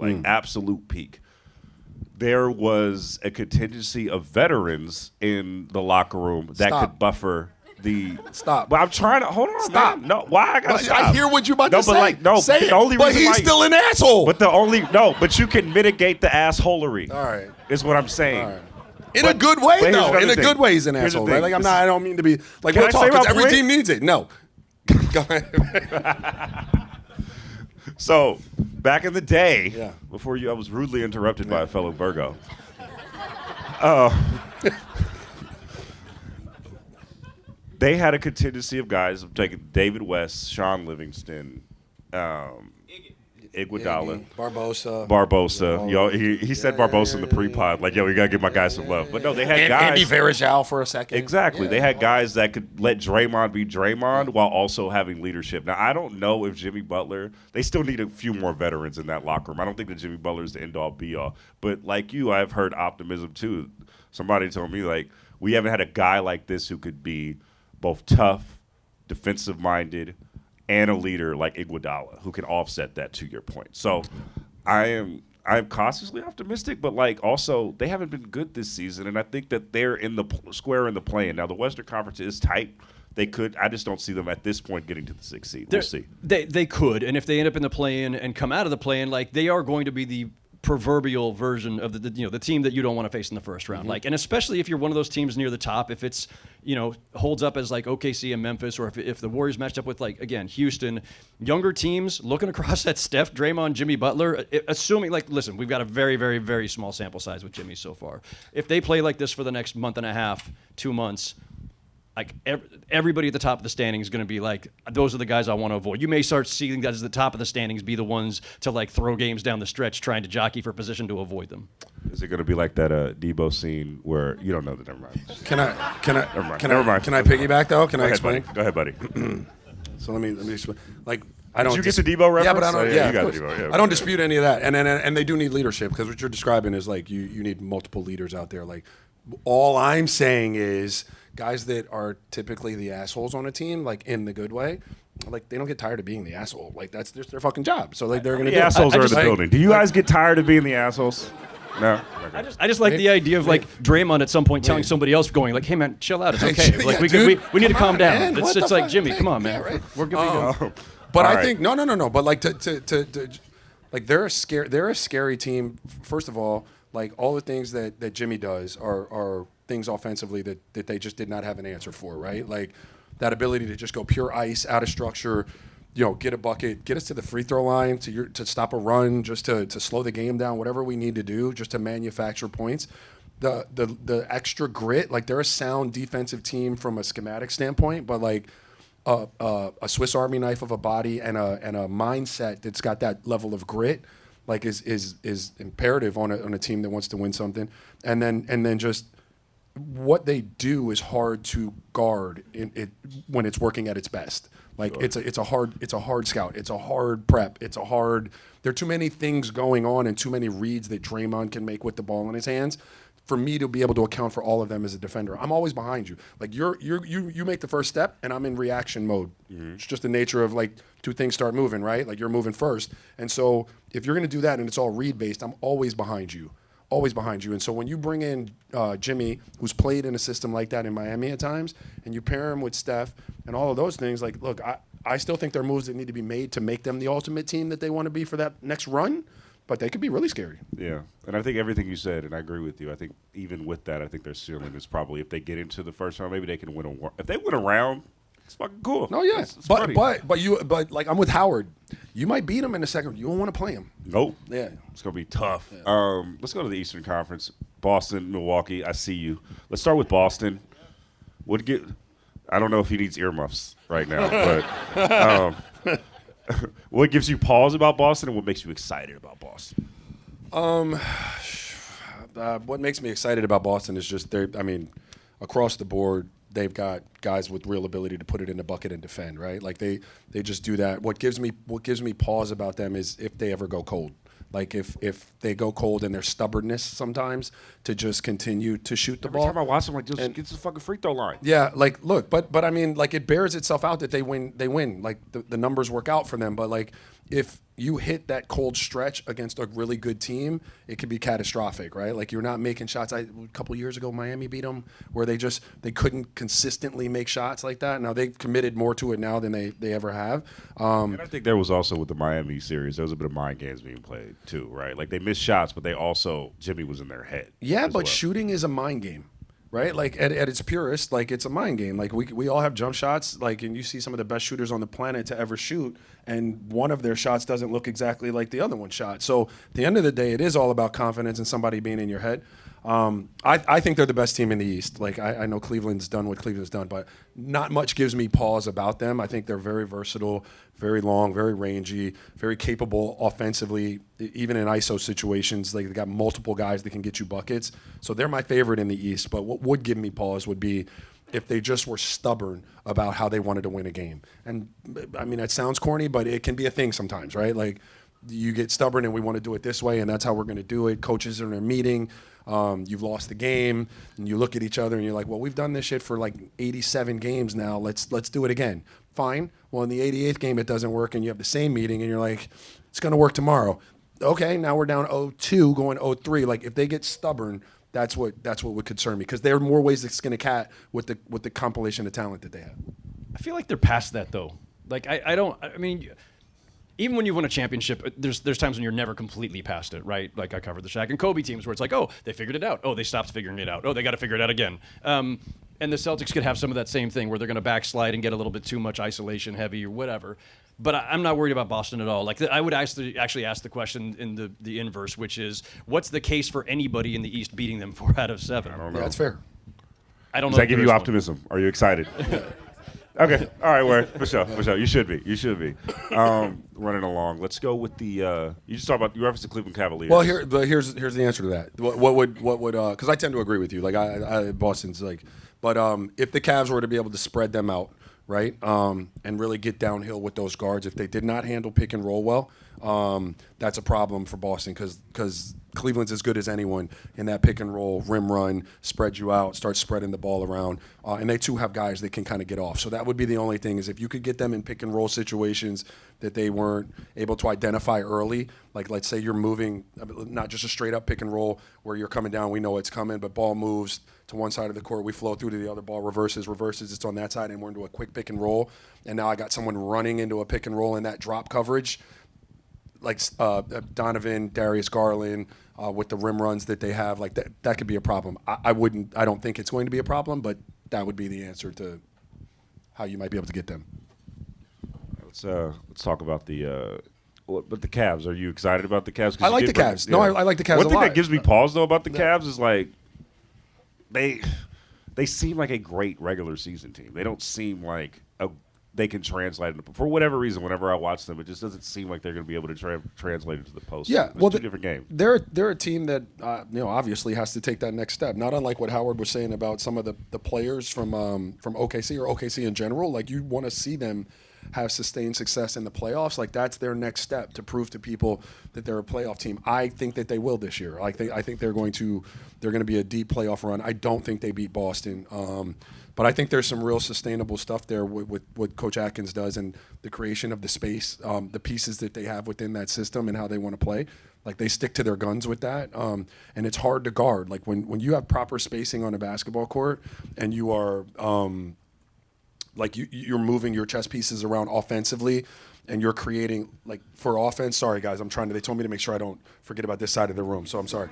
there was a contingency of veterans in the locker room that Stop. could buffer the. Stop. But I'm trying to hold on. Stop. Man. No, why I gotta stop? I hear what you're about to say. Say the it. only But reason he's why- still an asshole. But you can mitigate the assholery. All right. Is what I'm saying. All right. In a good way, here's though. another In a thing. good way, he's an Here's the asshole, thing. right? Like I don't mean to be like Can real I talk say my because every point? team needs it. No. Go ahead. So back in the day, Yeah. before I was rudely interrupted by a fellow Virgo. They had a contingency of guys. I'm taking David West, Sean Livingston, Iguodala, Barbosa. Yo, he said Barbosa in the pre-pod. Like, yo, we gotta give my guys some love. But no, they had guys. Andy Varejao for a second. Exactly. Yeah. They had guys that could let Draymond be Draymond while also having leadership. Now, I don't know if Jimmy Butler, they still need a few more veterans in that locker room. I don't think that Jimmy Butler is the end-all, be-all. But like you, I've heard optimism too. Somebody told me, like, we haven't had a guy like this who could be both tough, defensive-minded, and a leader like Iguodala who can offset that, to your point. So I'm cautiously optimistic, but like also they haven't been good this season, and I think that they're in the square in the play-in. Now the Western Conference is tight. They could. I just don't see them at this point getting to the 6th seed. We'll see. They could, and if they end up in the play-in and come out of the play-in, like they are going to be the proverbial version of the team that you don't want to face in the first round. Like, and especially if you're one of those teams near the top, if it's, holds up as like OKC and Memphis, or if the Warriors matched up with, like, again, Houston, younger teams looking across at Steph, Draymond, Jimmy Butler, assuming, like, listen, we've got a very, very, very small sample size with Jimmy so far. If they play like this for the next month and a half, 2 months, like everybody at the top of the standings is going to be like, those are the guys I want to avoid. You may start seeing guys at the top of the standings be the ones to like throw games down the stretch, trying to jockey for position to avoid them. Is it going to be like that Debo scene where you don't know that? Never mind. Can I Never mind. Can I piggyback though? Can I explain? Go ahead, buddy. So let me explain. Like I don't. Did you get the Debo reference? Yeah, but I don't. Oh, yeah, you got of the course. Debo. Yeah, I don't dispute any of that, and they do need leadership, because what you're describing is like you need multiple leaders out there. Like all I'm saying is guys that are typically the assholes on a team, like in the good way, like they don't get tired of being the asshole. Like that's just their fucking job. So like they're gonna do. The assholes are in the like, building. Do you guys get tired of being the assholes? No. Okay. I just like the idea of like Draymond at some point telling somebody else, going like, "Hey man, chill out. It's okay. Yeah, Like we need to calm down. It's like Jimmy, come on, man. We're gonna be good." But All I right. think no. But like to like they're a scary team. First of all, like all the things that Jimmy does are things offensively that they just did not have an answer for, right? Like that ability to just go pure ice, out of structure, get a bucket, get us to the free throw line to stop a run, just to slow the game down, whatever we need to do just to manufacture points. The extra grit, like they're a sound defensive team from a schematic standpoint, but like a Swiss Army knife of a body and a mindset that's got that level of grit, like is imperative on a team that wants to win something. And then just what they do is hard to guard when it's working at its best. Like sure. it's a hard scout. It's a hard prep. There are too many things going on and too many reads that Draymond can make with the ball in his hands for me to be able to account for all of them as a defender. I'm always behind you. Like you make the first step and I'm in reaction mode. Mm-hmm. It's just the nature of like two things start moving, right? Like you're moving first. And so if you're going to do that and it's all read based, I'm always behind you. Always behind you. And so when you bring in Jimmy, who's played in a system like that in Miami at times, and you pair him with Steph and all of those things, like, look, I still think there are moves that need to be made to make them the ultimate team that they want to be for that next run, but they could be really scary. Yeah, and I think everything you said, and I agree with you. I think even with that, I think their ceiling is probably, if they get into the first round, maybe they can win a. If they win a round, it's fucking cool. No, yeah, it's but like I'm with Howard. You might beat him in the second. You don't want to play him. Nope. Yeah, it's gonna be tough. Yeah. Let's go to the Eastern Conference. Boston, Milwaukee. I see you. Let's start with Boston. I don't know if he needs earmuffs right now, but what gives you pause about Boston, and what makes you excited about Boston? What makes me excited about Boston is just across the board, they've got guys with real ability to put it in the bucket and defend, right? Like they just do that. What gives me pause about them is if they ever go cold. Like if they go cold and their stubbornness sometimes to just continue to shoot the ball. Every time I watch them, like, just get to the fucking free throw line. Yeah, like look, but I mean, like it bears itself out that they win. Like the numbers work out for them. But like if you hit that cold stretch against a really good team, it could be catastrophic, right? Like you're not making shots. A couple years ago, Miami beat them where they couldn't consistently make shots like that. Now they've committed more to it now than they ever have. And I think there was also with the Miami series, there was a bit of mind games being played too, right? Like they missed shots, but they also, Jimmy was in their head. Yeah, but well. shooting is a mind game. Right, like at its purest, like it's a mind game. Like we all have jump shots, like, and you see some of the best shooters on the planet to ever shoot, and one of their shots doesn't look exactly like the other one shot. So at the end of the day, it is all about confidence and somebody being in your head. I think they're the best team in the East. Like I know Cleveland's done what Cleveland's done, but not much gives me pause about them. I think they're very versatile, very long, very rangy, very capable offensively, even in ISO situations. Like they got multiple guys that can get you buckets. So they're my favorite in the East. But what would give me pause would be if they just were stubborn about how they wanted to win a game. And I mean, that sounds corny, but it can be a thing sometimes, right? Like you get stubborn and we want to do it this way, and that's how we're going to do it. Coaches are in a meeting. You've lost the game, and you look at each other and you're like, well, we've done this shit for like 87 games now. Let's do it again. Fine. Well, in the 88th game, it doesn't work, and you have the same meeting, and you're like, it's going to work tomorrow. Okay, now we're down 0-2, going 0-3. Like if they get stubborn, that's what would concern me, because there are more ways to skin a cat with the compilation of talent that they have. I feel like they're past that though. Like I mean. Even when you win a championship, there's times when you're never completely past it, right? Like I covered the Shaq and Kobe teams where it's like, oh, they figured it out. Oh, they stopped figuring it out. Oh, they got to figure it out again. And the Celtics could have some of that same thing where they're going to backslide and get a little bit too much isolation heavy or whatever. But I'm not worried about Boston at all. Like I would actually ask the question in the inverse, which is, what's the case for anybody in the East beating them 4 out of 7? I don't know. Yeah, that's fair. I don't know. Does that give you optimism? Are you excited? Okay. All right, Ware. For sure. You should be. Running along. Let's go with the. You just talked about. You referenced the Cleveland Cavaliers. Well, here's the answer to that. What would because I tend to agree with you. Like I Boston's like, but if the Cavs were to be able to spread them out, right, and really get downhill with those guards, if they did not handle pick and roll well, that's a problem for Boston because Cleveland's as good as anyone in that pick and roll, rim run, spread you out, start spreading the ball around. And they too have guys that can kind of get off. So that would be the only thing, is if you could get them in pick and roll situations that they weren't able to identify early. Like let's say you're moving, not just a straight up pick and roll where you're coming down, we know it's coming, but ball moves to one side of the court, we flow through to the other, ball reverses, it's on that side, and we're into a quick pick and roll. And now I got someone running into a pick and roll in that drop coverage, like Donovan, Darius Garland, with the rim runs that they have, like that could be a problem. I don't think it's going to be a problem, but that would be the answer to how you might be able to get them. Let's talk about the Cavs. Are you excited about the Cavs? I like the Cavs. No, I like the Cavs a lot. One thing that gives me pause though about the Cavs is like they seem like a great regular season team. They don't seem like they can translate it. For whatever reason, whenever I watch them, it just doesn't seem like they're going to be able to translate it to the post. Yeah, well, two different games. They're a team that obviously has to take that next step. Not unlike what Howard was saying about some of the players from OKC or OKC in general. Like you want to see them have sustained success in the playoffs. Like that's their next step to prove to people that they're a playoff team. I think that they will this year. I think they're going to be a deep playoff run. I don't think they beat Boston. But I think there's some real sustainable stuff there with what Coach Atkins does and the creation of the space, the pieces that they have within that system and how they want to play. Like they stick to their guns with that, and it's hard to guard. Like when you have proper spacing on a basketball court and you are you're moving your chess pieces around offensively and you're creating, like, for offense. Sorry, guys, they told me to make sure I don't forget about this side of the room, so I'm sorry.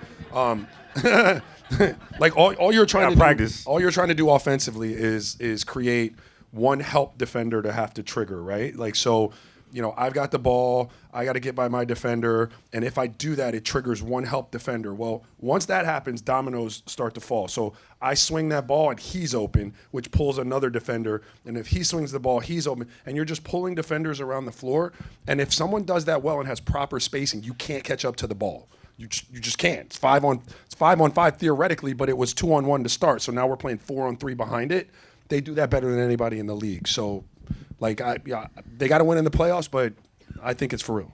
Like all you're trying to do offensively is create one help defender to have to trigger, right? Like, so, I've got the ball, I got to get by my defender, and if I do that, it triggers one help defender. Well, once that happens, dominoes start to fall. So I swing that ball and he's open, which pulls another defender, and if he swings the ball, he's open, and you're just pulling defenders around the floor. And if someone does that well and has proper spacing, you can't catch up to the ball. You just can't. It's 5-on-5 theoretically, but it was 2-on-1 to start. So now we're playing 4-on-3 behind it. They do that better than anybody in the league. So, they got to win in the playoffs, but I think it's for real.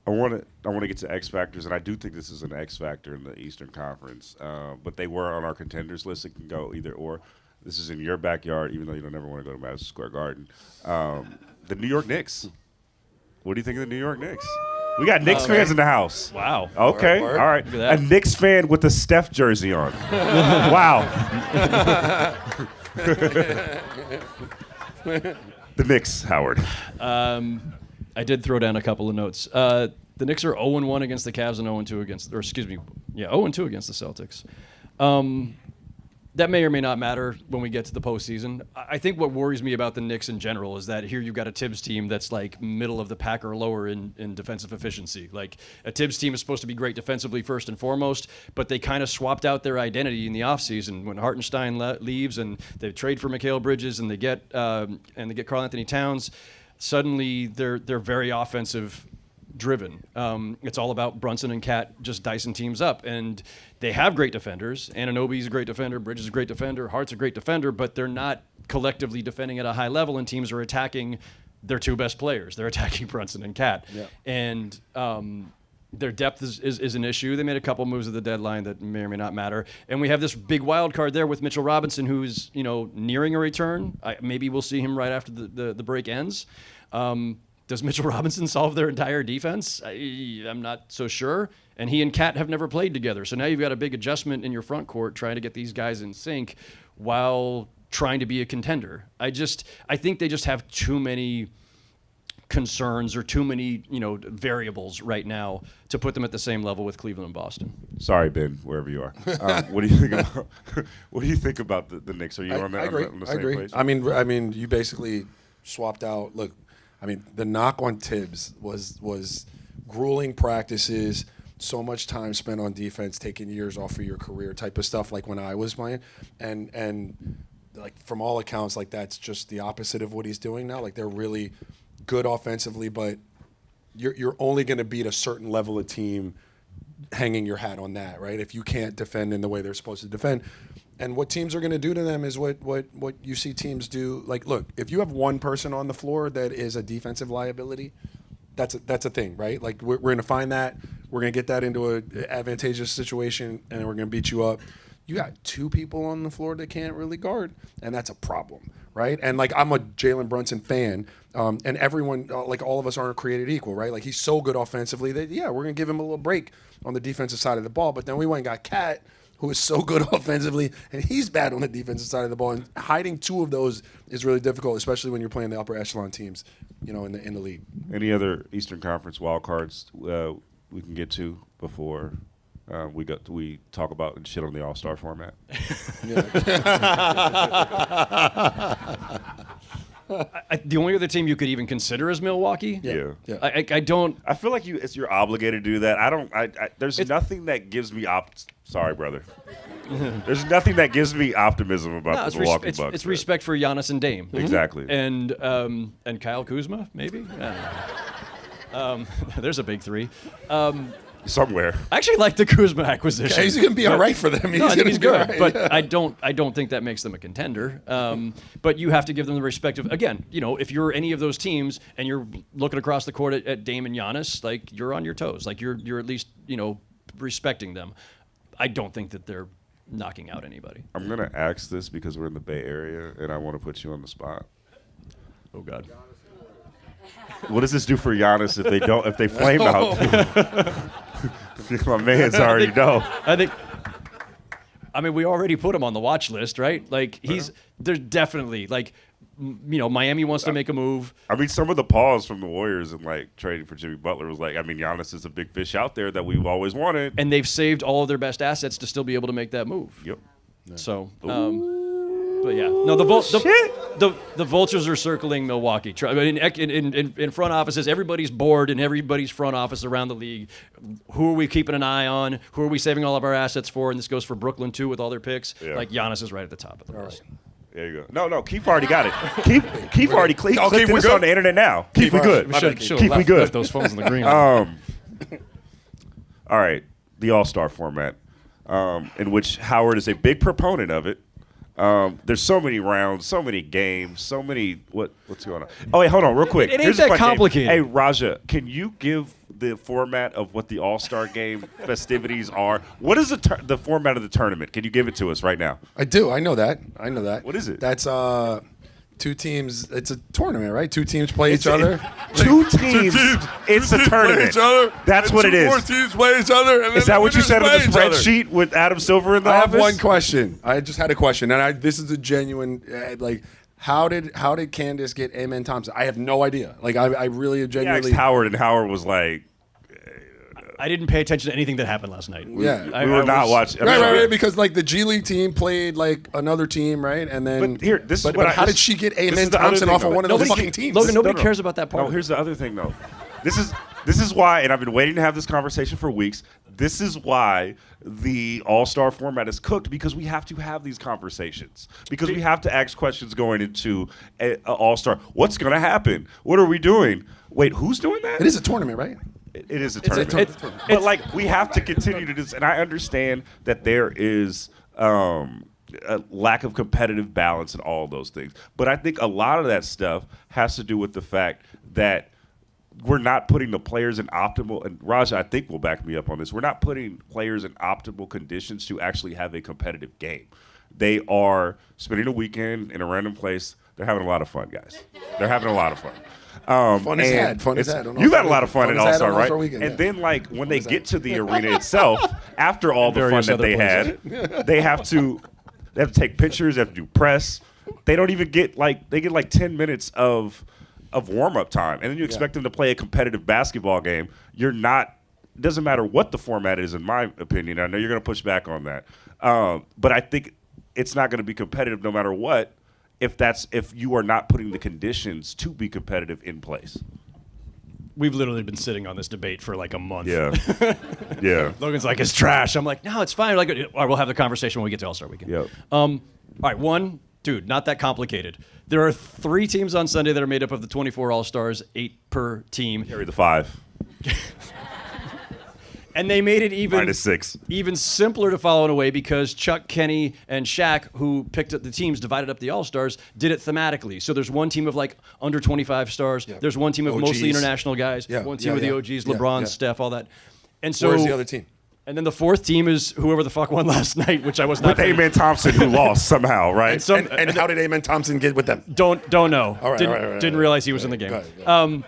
I want to get to X factors, and I do think this is an X factor in the Eastern Conference. But they were on our contenders list. It can go either or. This is in your backyard, even though you don't ever want to go to Madison Square Garden. The New York Knicks. What do you think of the New York Knicks? We got Knicks fans in the house. Wow. Okay, Word. all right. Look at that. A Knicks fan with a Steph jersey on. Wow. The Knicks, Howard. I did throw down a couple of notes. The Knicks are 0-1 against the Cavs and 0-2 against, or excuse me, 0-2 against the Celtics. That may or may not matter when we get to the postseason. I think what worries me about the Knicks in general is that here you've got a Tibbs team that's like middle of the pack or lower in defensive efficiency. Like a Tibbs team is supposed to be great defensively first and foremost, but they kind of swapped out their identity in the offseason when Hartenstein leaves and they trade for Mikal Bridges and they get Karl Anthony Towns. Suddenly they're very offensive driven. It's all about Brunson and Cat just dicing teams up, and they have great defenders. Anunoby's a great defender, Bridges is a great defender, Hart's a great defender, but they're not collectively defending at a high level, and teams are attacking their two best players. They're attacking Brunson and Cat. Yeah. And their depth is an issue. They made a couple moves at the deadline that may or may not matter. And we have this big wild card there with Mitchell Robinson, who's nearing a return. Maybe we'll see him right after the break ends. Does Mitchell Robinson solve their entire defense? I'm not so sure. And he and Cat have never played together. So now you've got a big adjustment in your front court trying to get these guys in sync while trying to be a contender. I think they just have too many concerns or too many variables right now to put them at the same level with Cleveland and Boston. Sorry, Ben, wherever you are. What do you think about what do you think about the Knicks? Are you on the same page? I mean, you basically swapped out. Look, I mean, the knock on Tibbs was grueling practices, so much time spent on defense, taking years off of your career type of stuff, like when I was playing, and like from all accounts, like that's just the opposite of what he's doing now. Like they're really good offensively, but you're only going to beat a certain level of team hanging your hat on that, right? If you can't defend in the way they're supposed to defend. And what teams are going to do to them is what you see teams do. Like, look, if you have one person on the floor that is a defensive liability, that's a thing, right? Like, we're going to find that. We're going to get that into an advantageous situation, and we're going to beat you up. You got two people on the floor that can't really guard, and that's a problem, right? And, like, I'm a Jalen Brunson fan, and everyone, like, all of us aren't created equal, right? Like, he's so good offensively that, yeah, we're going to give him a little break on the defensive side of the ball. But then we went and got Cat, who is so good offensively, and he's bad on the defensive side of the ball. And hiding two of those is really difficult, especially when you're playing the upper echelon teams, in the league. Any other Eastern Conference wild cards we can get to before we talk about and shit on the All-Star format? The only other team you could even consider is Milwaukee. Yeah. I don't. I feel like you're obligated to do that. There's nothing that gives me Sorry, brother. There's nothing that gives me optimism about the Milwaukee Bucks. It's respect for Giannis and Dame. Exactly. And Kyle Kuzma, maybe. There's a big three. Somewhere. I actually like the Kuzma acquisition. Yeah, he's going to be all right for them. I think he's good, right. but I don't think that makes them a contender. But you have to give them the respect of, again, if you're any of those teams and you're looking across the court at Dame and Giannis, like, you're on your toes. Like, you're at least, respecting them. I don't think that they're knocking out anybody. I'm going to ask this because we're in the Bay Area and I want to put you on the spot. Oh, God. What does this do for Giannis if they flame out? My man's already know. I mean, we already put him on the watch list, right? Like, there's definitely, like, Miami wants to make a move. I mean, some of the pause from the Warriors and, like, trading for Jimmy Butler was like, I mean, Giannis is a big fish out there that we've always wanted. And they've saved all of their best assets to still be able to make that move. Yep. Yeah. So, but yeah, no, the vultures are circling Milwaukee. I mean, in front offices, everybody's bored in everybody's front office around the league. Who are we keeping an eye on? Who are we saving all of our assets for? And this goes for Brooklyn too, with all their picks. Yeah. Like, Giannis is right at the top of the list. Right. There you go. No, Keith already got it. Keith already clicked this on the internet now. Keith, we good. Keith, we good. Left those phones in the green. All right, the All-Star format, in which Howard is a big proponent of it. There's so many rounds, so many games, so many. What's going on? Oh, wait, hold on, real quick. It ain't that complicated. Hey, Raja, can you give the format of what the All-Star game festivities are? What is the format of the tournament? Can you give it to us right now? I do. I know that. What is it? That's two teams. It's a tournament, right? Two teams play each other. Two teams. It's a tournament. That's what it is. 4 teams play each other. And Is that what you said on the spreadsheet with Adam Silver in the I office? have one question. I just had a question, and this is a genuine like. How did Candace get Amen Thompson? I have no idea. Like I really genuinely asked Howard, and Howard was like, I didn't pay attention to anything that happened last night. Yeah. we were not watching. Right, because like the G League team played like another team, right? And then But here, this is but what how did she get Amen Thompson off of one of those fucking teams? Logan, nobody cares about that part. No, here's the other thing, though. This is why, and I've been waiting to have this conversation for weeks. This is why the All-Star format is cooked, because we have to have these conversations. Because we have to ask questions going into an All-Star. What's going to happen? What are we doing? Wait, who's doing that? It is a tournament, right? It is a tournament. But like, we have to continue to do this, and I understand that there is a lack of competitive balance and all of those things. But I think a lot of that stuff has to do with the fact that we're not putting the players in optimal, and Raja, I think will back me up on this, we're not putting players in optimal conditions to actually have a competitive game. They are spending a weekend in a random place. They're having a lot of fun, guys. They're having a lot of fun. Fun is had. Fun is had. You've had a lot of fun at All-Star, right? Weekend, and then, like, when they get to the arena itself, after all the fun that they had, they have to take pictures, they have to do press. They don't even get, they get 10 minutes of warm-up time, and then you expect them to play a competitive basketball game. You're not – it doesn't matter what the format is, in my opinion. I know you're going to push back on that. But I think it's not going to be competitive no matter what if you are not putting the conditions to be competitive in place. We've literally been sitting on this debate for like a month. Yeah. Yeah. Logan's like, it's trash. I'm like, no, it's fine. Like, all right, we'll have the conversation when we get to All-Star Weekend. Yep. All right, dude, not that complicated. There are 3 teams on Sunday that are made up of the 24 All-Stars, 8 per team. Carry the 5. And they made it -6. even simpler to follow in a way, because Chuck, Kenny, and Shaq, who picked up the teams, divided up the All-Stars, did it thematically. So there's one team of like under 25 stars. Yeah. There's one team of mostly international guys. Yeah. One team of the OGs, LeBron, Steph, all that. And so where's the other team? And then the 4th team is whoever the fuck won last night, which I was not. With Amen Thompson, who lost somehow, right? And how did Amen Thompson get with them? Don't know. All right, didn't realize he was in the game. Go ahead.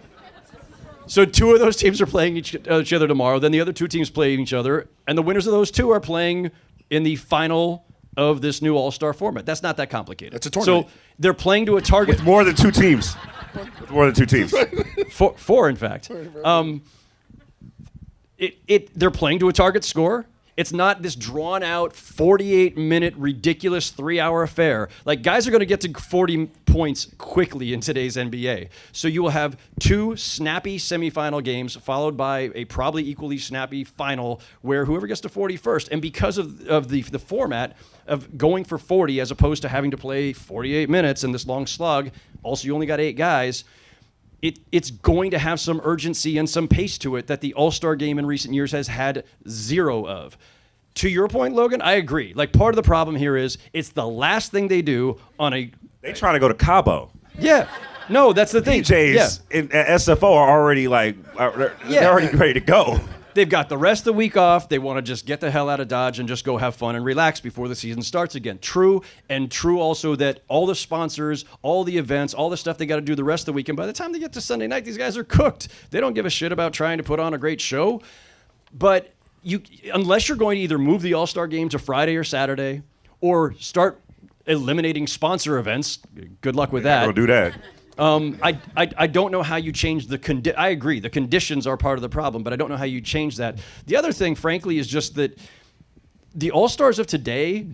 So 2 of those teams are playing each other tomorrow. Then the other 2 teams play each other, and the winners of those 2 are playing in the final of this new All-Star format. That's not that complicated. It's a tournament. So they're playing to a target. With more than 2 teams. With more than 2 teams. 4, in fact. They're playing to a target score. It's not this drawn-out, 48-minute, ridiculous 3-hour affair. Like, guys are going to get to 40 points quickly in today's NBA. So you will have 2 snappy semifinal games followed by a probably equally snappy final where whoever gets to 40 first. And because of the format of going for 40 as opposed to having to play 48 minutes in this long slug, also you only got 8 guys, it's going to have some urgency and some pace to it that the All-Star game in recent years has had 0 of. To your point, Logan, I agree. Like, part of the problem here is it's the last thing they do on a... They trying to go to Cabo. Yeah. No, that's the thing. DJs at SFO are already they're already ready to go. They've got the rest of the week off. They want to just get the hell out of Dodge and just go have fun and relax before the season starts again. True also that all the sponsors, all the events, all the stuff they got to do the rest of the weekend, by the time they get to Sunday night, these guys are cooked. They don't give a shit about trying to put on a great show. But unless you're going to either move the All-Star game to Friday or Saturday or start eliminating sponsor events, good luck with that. Don't do that. I don't know how you change the I agree, the conditions are part of the problem, but I don't know how you change that. The other thing, frankly, is just that the All-Stars of today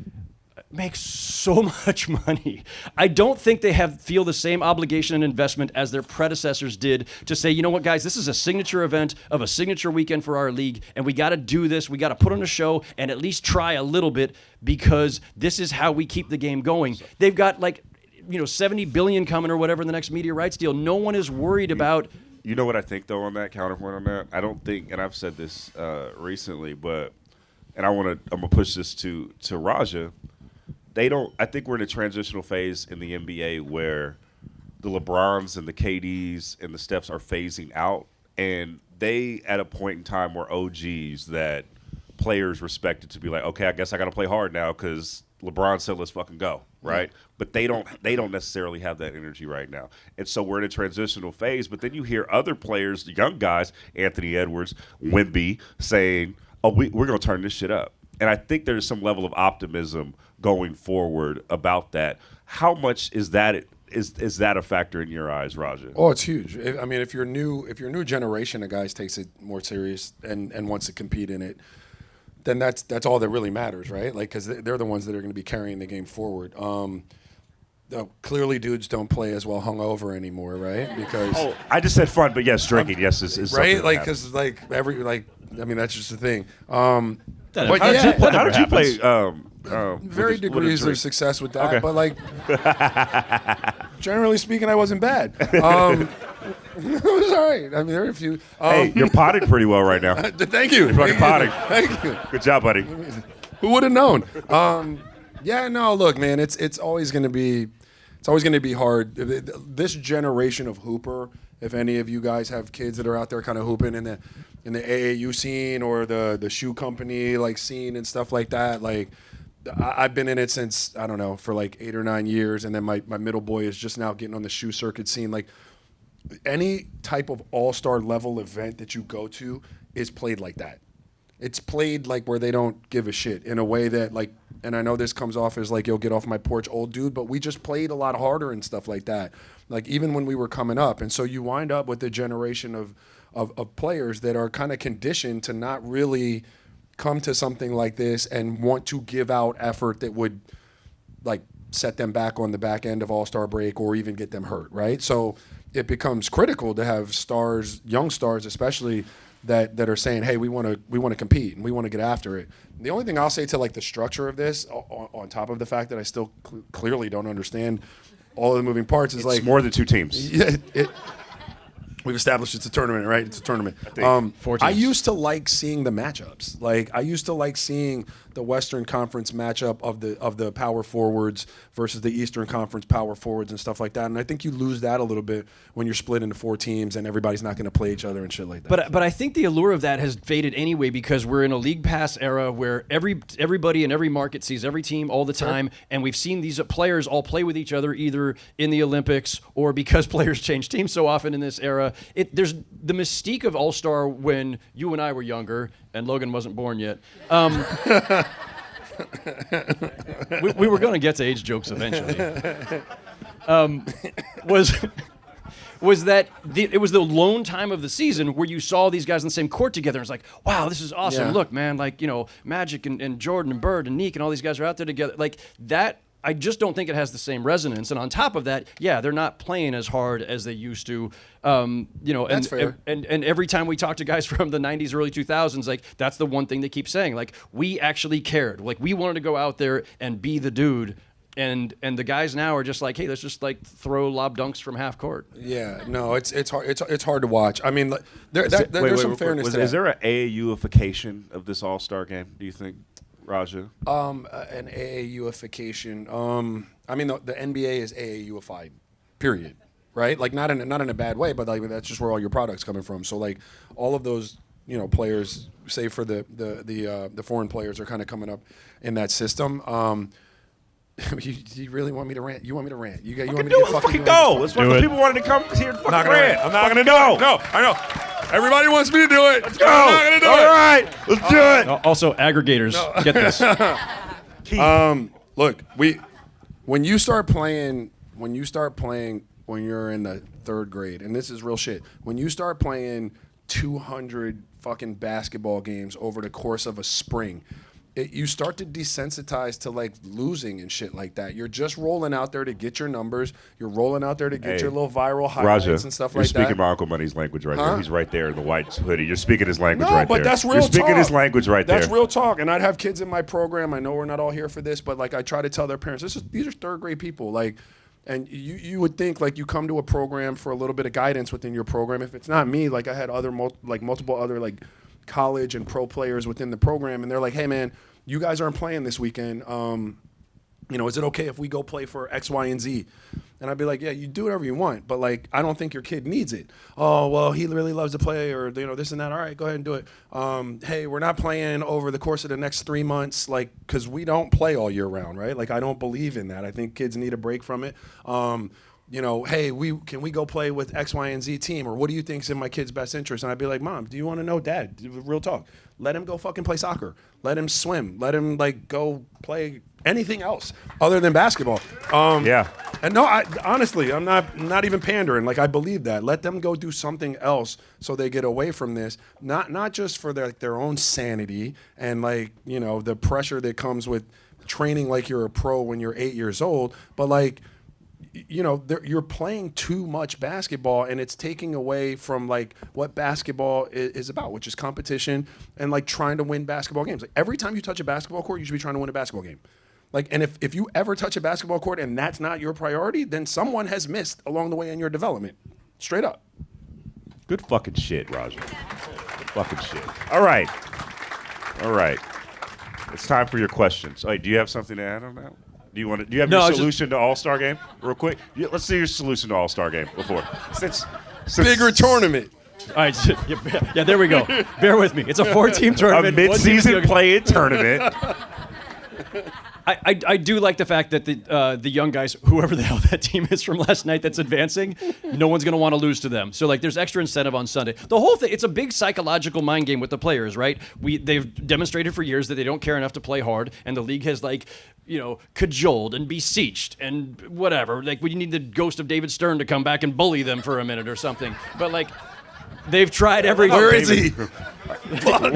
make so much money. I don't think they feel the same obligation and investment as their predecessors did to say, you know what, guys, this is a signature event of a signature weekend for our league, and we got to do this. We got to put on a show and at least try a little bit because this is how we keep the game going. They've got $70 billion coming or whatever in the next media rights deal. No one is worried about. You know what I think though on that counterpoint on that? I don't think, and I've said this recently, and I'm gonna push this to Raja. I think we're in a transitional phase in the NBA where the LeBrons and the KDs and the Stephs are phasing out, and they at a point in time were OGs that players respected to be like, okay, I guess I got to play hard now because LeBron said let's fucking go. right? But they don't necessarily have that energy right now. And so we're in a transitional phase, but then you hear other players, young guys, Anthony Edwards, Wemby, saying, oh, we're going to turn this shit up. And I think there's some level of optimism going forward about that. How much is that a factor in your eyes, Raja? Oh, it's huge. I mean, if your new generation of guys takes it more serious and wants to compete in it, then that's all that really matters, right? Like, because they're the ones that are going to be carrying the game forward. Clearly, dudes don't play as well hungover anymore, right? Because I just said fun, but yes, drinking, yes, is right. Like, because I mean, that's just the thing. How did you play? Very degrees of success with that, Okay. but like generally speaking, I wasn't bad. It was all right. I mean, there were a few. Hey, you're potting pretty well right now. Thank you. You're fucking potting. Thank you. Good job, buddy. Who would have known? Yeah, no. Look, man, it's always going to be hard. This generation of hooper. If any of you guys have kids that are out there kind of hooping in the AAU scene or the shoe company like scene and stuff like that, like I've been in it since, I don't know, for like 8 or 9 years, and then my middle boy is just now getting on the shoe circuit scene. Like any type of all-star level event that you go to is played like that. It's played like where they don't give a shit in a way that like, and I know this comes off as like, yo, get off my porch, old dude, but we just played a lot harder and stuff like that. Like even when we were coming up. And so you wind up with a generation of players that are kind of conditioned to not really come to something like this and want to give out effort that would like set them back on the back end of All-Star break or even get them hurt, right? So it becomes critical to have stars, young stars especially, that are saying, hey, we want to compete and we want to get after it. The only thing I'll say to like the structure of this, on top of the fact that I still clearly don't understand all of the moving parts, is It's more than 2 teams. Yeah, we've established it's a tournament, right? It's a tournament. I used to like seeing the matchups. Like I used to like seeing the Western Conference matchup of the power forwards versus the Eastern Conference power forwards and stuff like that. And I think you lose that a little bit when you're split into 4 teams and everybody's not going to play each other and shit like that. But I think the allure of that has faded anyway because we're in a league pass era where everybody in every market sees every team all the time, and we've seen these players all play with each other either in the Olympics or because players change teams so often in this era. There's the mystique of All-Star when you and I were younger and Logan wasn't born yet. We were going to get to age jokes eventually. Was that it was the lone time of the season where you saw these guys in the same court together. And it's like, wow, this is awesome. Yeah. Look, man, like, you know, Magic and Jordan and Bird and Neek and all these guys are out there together. Like that, I just don't think it has the same resonance. And on top of that, yeah, they're not playing as hard as they used to. You know, That's fair. And every time we talk to guys from the 90s, early 2000s, like that's the one thing they keep saying. Like we actually cared. Like we wanted to go out there and be the dude. And the guys now are just like, hey, let's just like throw lob dunks from half court. Yeah, no, it's hard. It's hard to watch. I mean, there's some fairness to that. Is there an AAU-ification of this All-Star game, do you think, Raja? An AAU-ification. I mean, the NBA is AAU-ified, period. Right? Like not in a bad way, but like that's just where all your product's coming from. So like all of those, you know, players, save for the foreign players, are kind of coming up in that system. You really want me to rant? You want me to rant? You want me to get fucking go. That's what the people wanted to come here and fucking rant. I'm not gonna do it. No, I know. Everybody wants me to do it. Let's go. I'm not gonna do it. All right, let's do it. Also, aggregators, get this. Look, when you start playing when you're in the 3rd grade, and this is real shit, when you start playing 200 fucking basketball games over the course of a spring, you start to desensitize to like losing and shit like that. You're just rolling out there to get your numbers. You're rolling out there to get your little viral highlights and stuff like that. You're speaking my Uncle Money's language right there. He's right there in the white hoodie. You're speaking his language right there. No, but that's real You're talk. speaking his language right there. That's real talk. And I'd have kids in my program. I know we're not all here for this, but like I try to tell their parents, these are 3rd grade people. Like, and you would think like you come to a program for a little bit of guidance within your program. If it's not me, like I had multiple other like college and pro players within the program, and they're like, hey man, you guys aren't playing this weekend. Is it okay if we go play for X, Y, and Z? And I'd be like, yeah, you do whatever you want, but like, I don't think your kid needs it. Oh, well, he really loves to play, or this and that. All right, go ahead and do it. Hey, we're not playing over the course of the next 3 months, like, because we don't play all year round, right? Like, I don't believe in that. I think kids need a break from it. Hey, can we go play with X, Y, and Z team? Or what do you think's in my kid's best interest? And I'd be like, Mom, do you want to know? Dad, real talk. Let him go fucking play soccer. Let him swim. Let him go play anything else other than basketball. And no, honestly, I'm not even pandering. Like, I believe that. Let them go do something else so they get away from this. Not just for their own sanity and the pressure that comes with training like you're a pro when you're 8 years old, but you're playing too much basketball, and it's taking away from what basketball is about, which is competition and trying to win basketball games. Like, every time you touch a basketball court, you should be trying to win a basketball game. And if you ever touch a basketball court and that's not your priority, then someone has missed along the way in your development. Straight up. Good fucking shit, Roger. Good fucking shit. All right. It's time for your questions. Do you have something to add on that? Do you have your solution to All-Star Game real quick? Let's see your solution to All-Star Game before. Since bigger tournament. All right, yeah, there we go. Bear with me. It's a 4-team tournament. A mid-season play-in tournament. I do like the fact that the young guys, whoever the hell that team is from last night that's advancing, no one's going to want to lose to them. So there's extra incentive on Sunday. The whole thing, it's a big psychological mind game with the players, right? They've demonstrated for years that they don't care enough to play hard, and the league has cajoled and beseeched and whatever. We need the ghost of David Stern to come back and bully them for a minute or something. But they've tried everything. Where is he?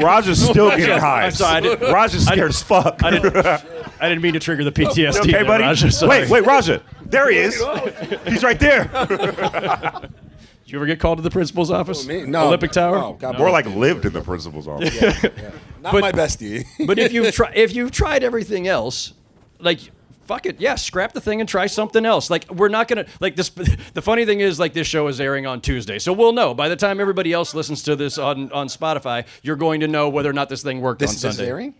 Roger's still getting high. I'm sorry. Roger's scared as fuck. I didn't mean to trigger the PTSD. Okay, buddy? Roger, wait, Roger. There he is. He's right there. Did you ever get called to the principal's office? Me? No. Olympic Tower? No, God, More lived in the principal's office. Yeah. Not my bestie. But if you've tried everything else, fuck it, yeah, scrap the thing and try something else. We're not gonna this. The funny thing is, this show is airing on Tuesday, so we'll know by the time everybody else listens to this on Spotify. You're going to know whether or not this thing worked on Sunday. This is airing.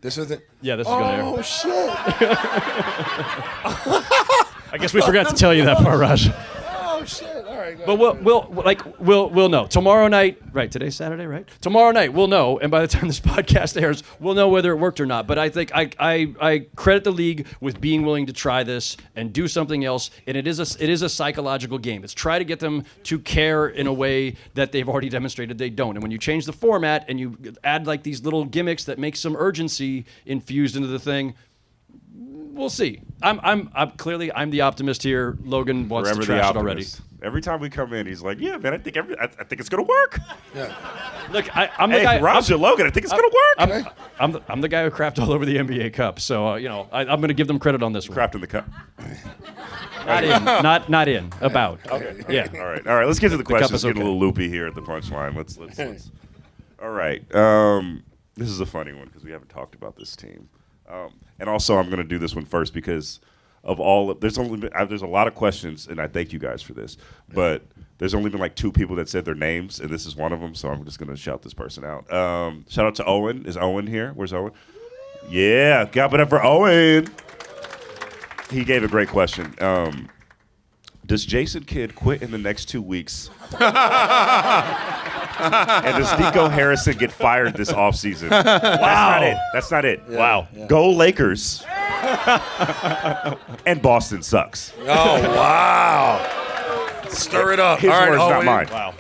This is it. Yeah, this is going to air. Oh shit! I guess we forgot to tell you that part, Raj. Oh shit! All right. But we'll know tomorrow night. Right, today's Saturday, right? Tomorrow night we'll know, and by the time this podcast airs, we'll know whether it worked or not. But I think I credit the league with being willing to try this and do something else. And it is a psychological game. It's try to get them to care in a way that they've already demonstrated they don't. And when you change the format and you add these little gimmicks that make some urgency infused into the thing, we'll see. I'm clearly the optimist here. Logan wants to trash it already. Every time we come in, he's like, "Yeah, man, I think it's gonna work." Yeah. Look, I'm the guy. Roger Logan, I think it's gonna work. I'm the guy who crapped all over the NBA Cup. So I'm going to give them credit on this one. Crapped in the cup. Not in. About. Okay. Yeah. All right. Let's get to the questions. is Getting okay. a little loopy here at the punchline. Let's. All right. This is a funny one because we haven't talked about this team. And also, I'm going to do this one first because of there's a lot of questions, and I thank you guys for this. But there's only been 2 people that said their names, and this is one of them. So I'm just going to shout this person out. Shout out to Owen. Is Owen here? Where's Owen? Yeah, clap it up for Owen. He gave a great question. Does Jason Kidd quit in the next 2 weeks? And does Nico Harrison get fired this offseason? Wow. That's not it. Yeah, wow. yeah. Go Lakers. And Boston sucks. Oh, wow. Stir it up. His All right, words, not Owen. mine. Wow.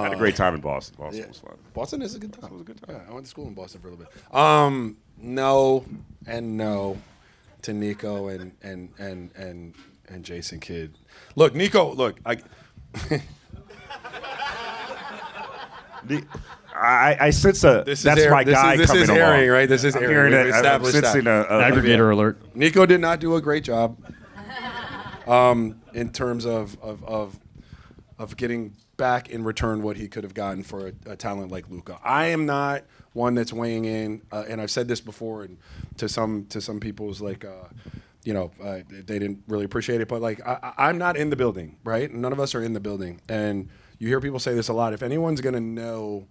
Had a great time in Boston. Boston was fun. Boston is a good time. It was a good time. Yeah, I went to school in Boston for a little bit. No and no to Nico and Jason Kidd. Look, Nico. Look, I sense that's my guy this coming is along. airing, right? This is I'm airing. hearing We've it. I'm established sensing that. Aggregator alert. Nico did not do a great job in terms of getting back in return what he could have gotten for a talent like Luka. I am not one that's weighing in, and I've said this before, and to some people's they didn't really appreciate it, but I'm not in the building, right? None of us are in the building, and you hear people say this a lot. If anyone's gonna know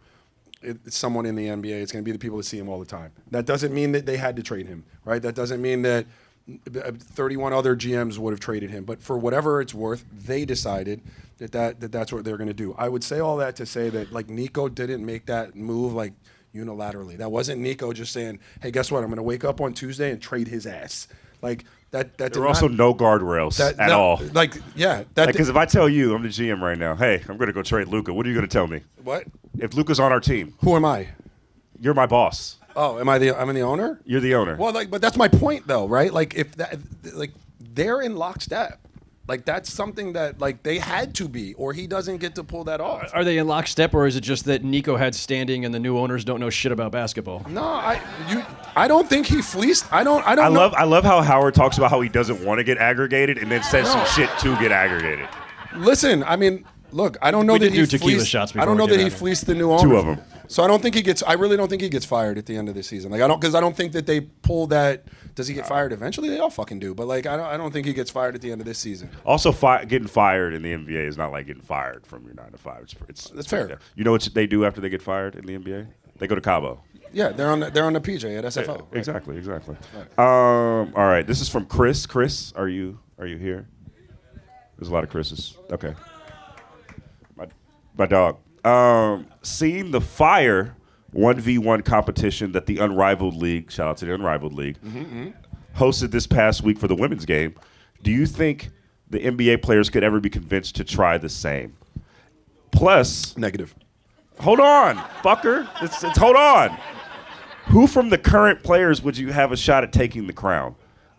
it's someone in the NBA. It's going to be the people that see him all the time. That doesn't mean that they had to trade him, right? That doesn't mean that 31 other GMs would have traded him. But for whatever it's worth, they decided that's what they're going to do. I would say all that to say that, like, Nico didn't make that move, like, unilaterally. That wasn't Nico just saying, hey, guess what? I'm going to wake up on Tuesday and trade his ass. Like, that there were also no guardrails at all. Like, yeah. Because if I tell you, I'm the GM right now, hey, I'm going to go trade Luka, what are you going to tell me? What? If Luka's on our team. Who am I? You're my boss. Oh, I'm the owner? You're the owner. Well, like, but that's my point, though, right? Like, if that, like, they're in lockstep. Like, that's something that, like, they had to be, or he doesn't get to pull that off. Are they in lockstep, or is it just that Nico had standing and the new owners don't know shit about basketball? No, I don't think he fleeced. I love how Howard talks about how he doesn't want to get aggregated and then says some shit to get aggregated. Listen, I mean, look, I don't know We that did he do tequila fleeced. shots I don't know before we that get he out fleeced the new owners. Two of them. So I really don't think he gets fired at the end of the season. Like, because I don't think that they pull that. Does he get fired eventually? They all fucking do. But, like, I don't think he gets fired at the end of this season. Also, getting fired in the NBA is not like getting fired from your 9 to 5. That's fair. Yeah. You know what they do after they get fired in the NBA? They go to Cabo. Yeah, they're on the PJ at SFO. Right. Exactly. All right, this is from Chris. Chris, are you here? There's a lot of Chris's. Okay. My dog. Seeing the Fire 1v1 competition that the Unrivaled League, shout out to the Unrivaled League, hosted this past week for the women's game, do you think the NBA players could ever be convinced to try the same? Plus, Negative. hold on, fucker. It's hold on. Who from the current players would you have a shot at taking the crown?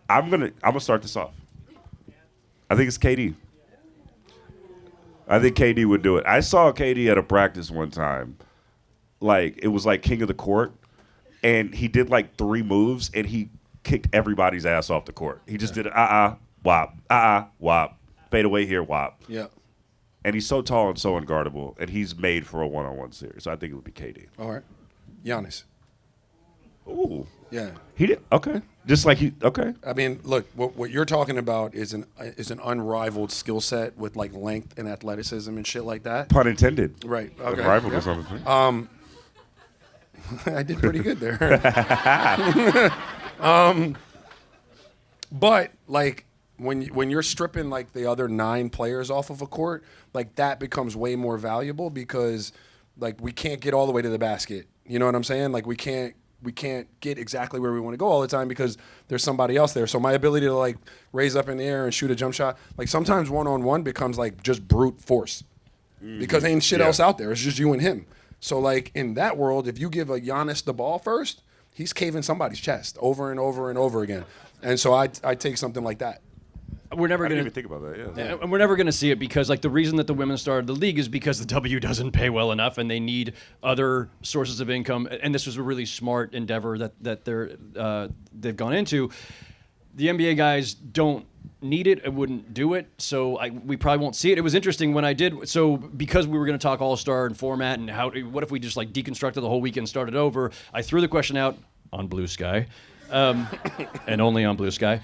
I'm gonna start this off. I think it's KD. I think KD would do it. I saw KD at a practice one time. Like, it was like king of the court, and he did like 3 moves, and he kicked everybody's ass off the court. He just did wop, wop, fade away here, wop. Yeah. And he's so tall and so unguardable, and he's made for a one-on-one series. So I think it would be KD. All right. Giannis. Ooh. Yeah. He did okay. Just like he okay. I mean, look, what you're talking about is an unrivaled skill set with, like, length and athleticism and shit like that. Pun intended. Right. Okay. Unrivaled is on the thing. I did pretty good there. But, like, when you're stripping, like, the other 9 players off of a court, like, that becomes way more valuable because, like, we can't get all the way to the basket. You know what I'm saying? Like, we can't get exactly where we want to go all the time because there's somebody else there. So my ability to, like, raise up in the air and shoot a jump shot, like, sometimes one-on-one becomes, like, just brute force because ain't shit else out there. It's just you and him. So, like, in that world, if you give a Giannis the ball first, he's caving somebody's chest over and over and over again. And so I take something like that. We're never I going didn't to even think about that. Yeah. And we're never going to see it because, like, the reason that the women started the league is because the W doesn't pay well enough, and they need other sources of income. And this was a really smart endeavor that they've gone into. The NBA guys don't need it and wouldn't do it, so we probably won't see it. It was interesting when I did. So because we were going to talk All-Star and format and what if we just, like, deconstructed the whole weekend and started over, I threw the question out on Blue Sky, and only on Blue Sky.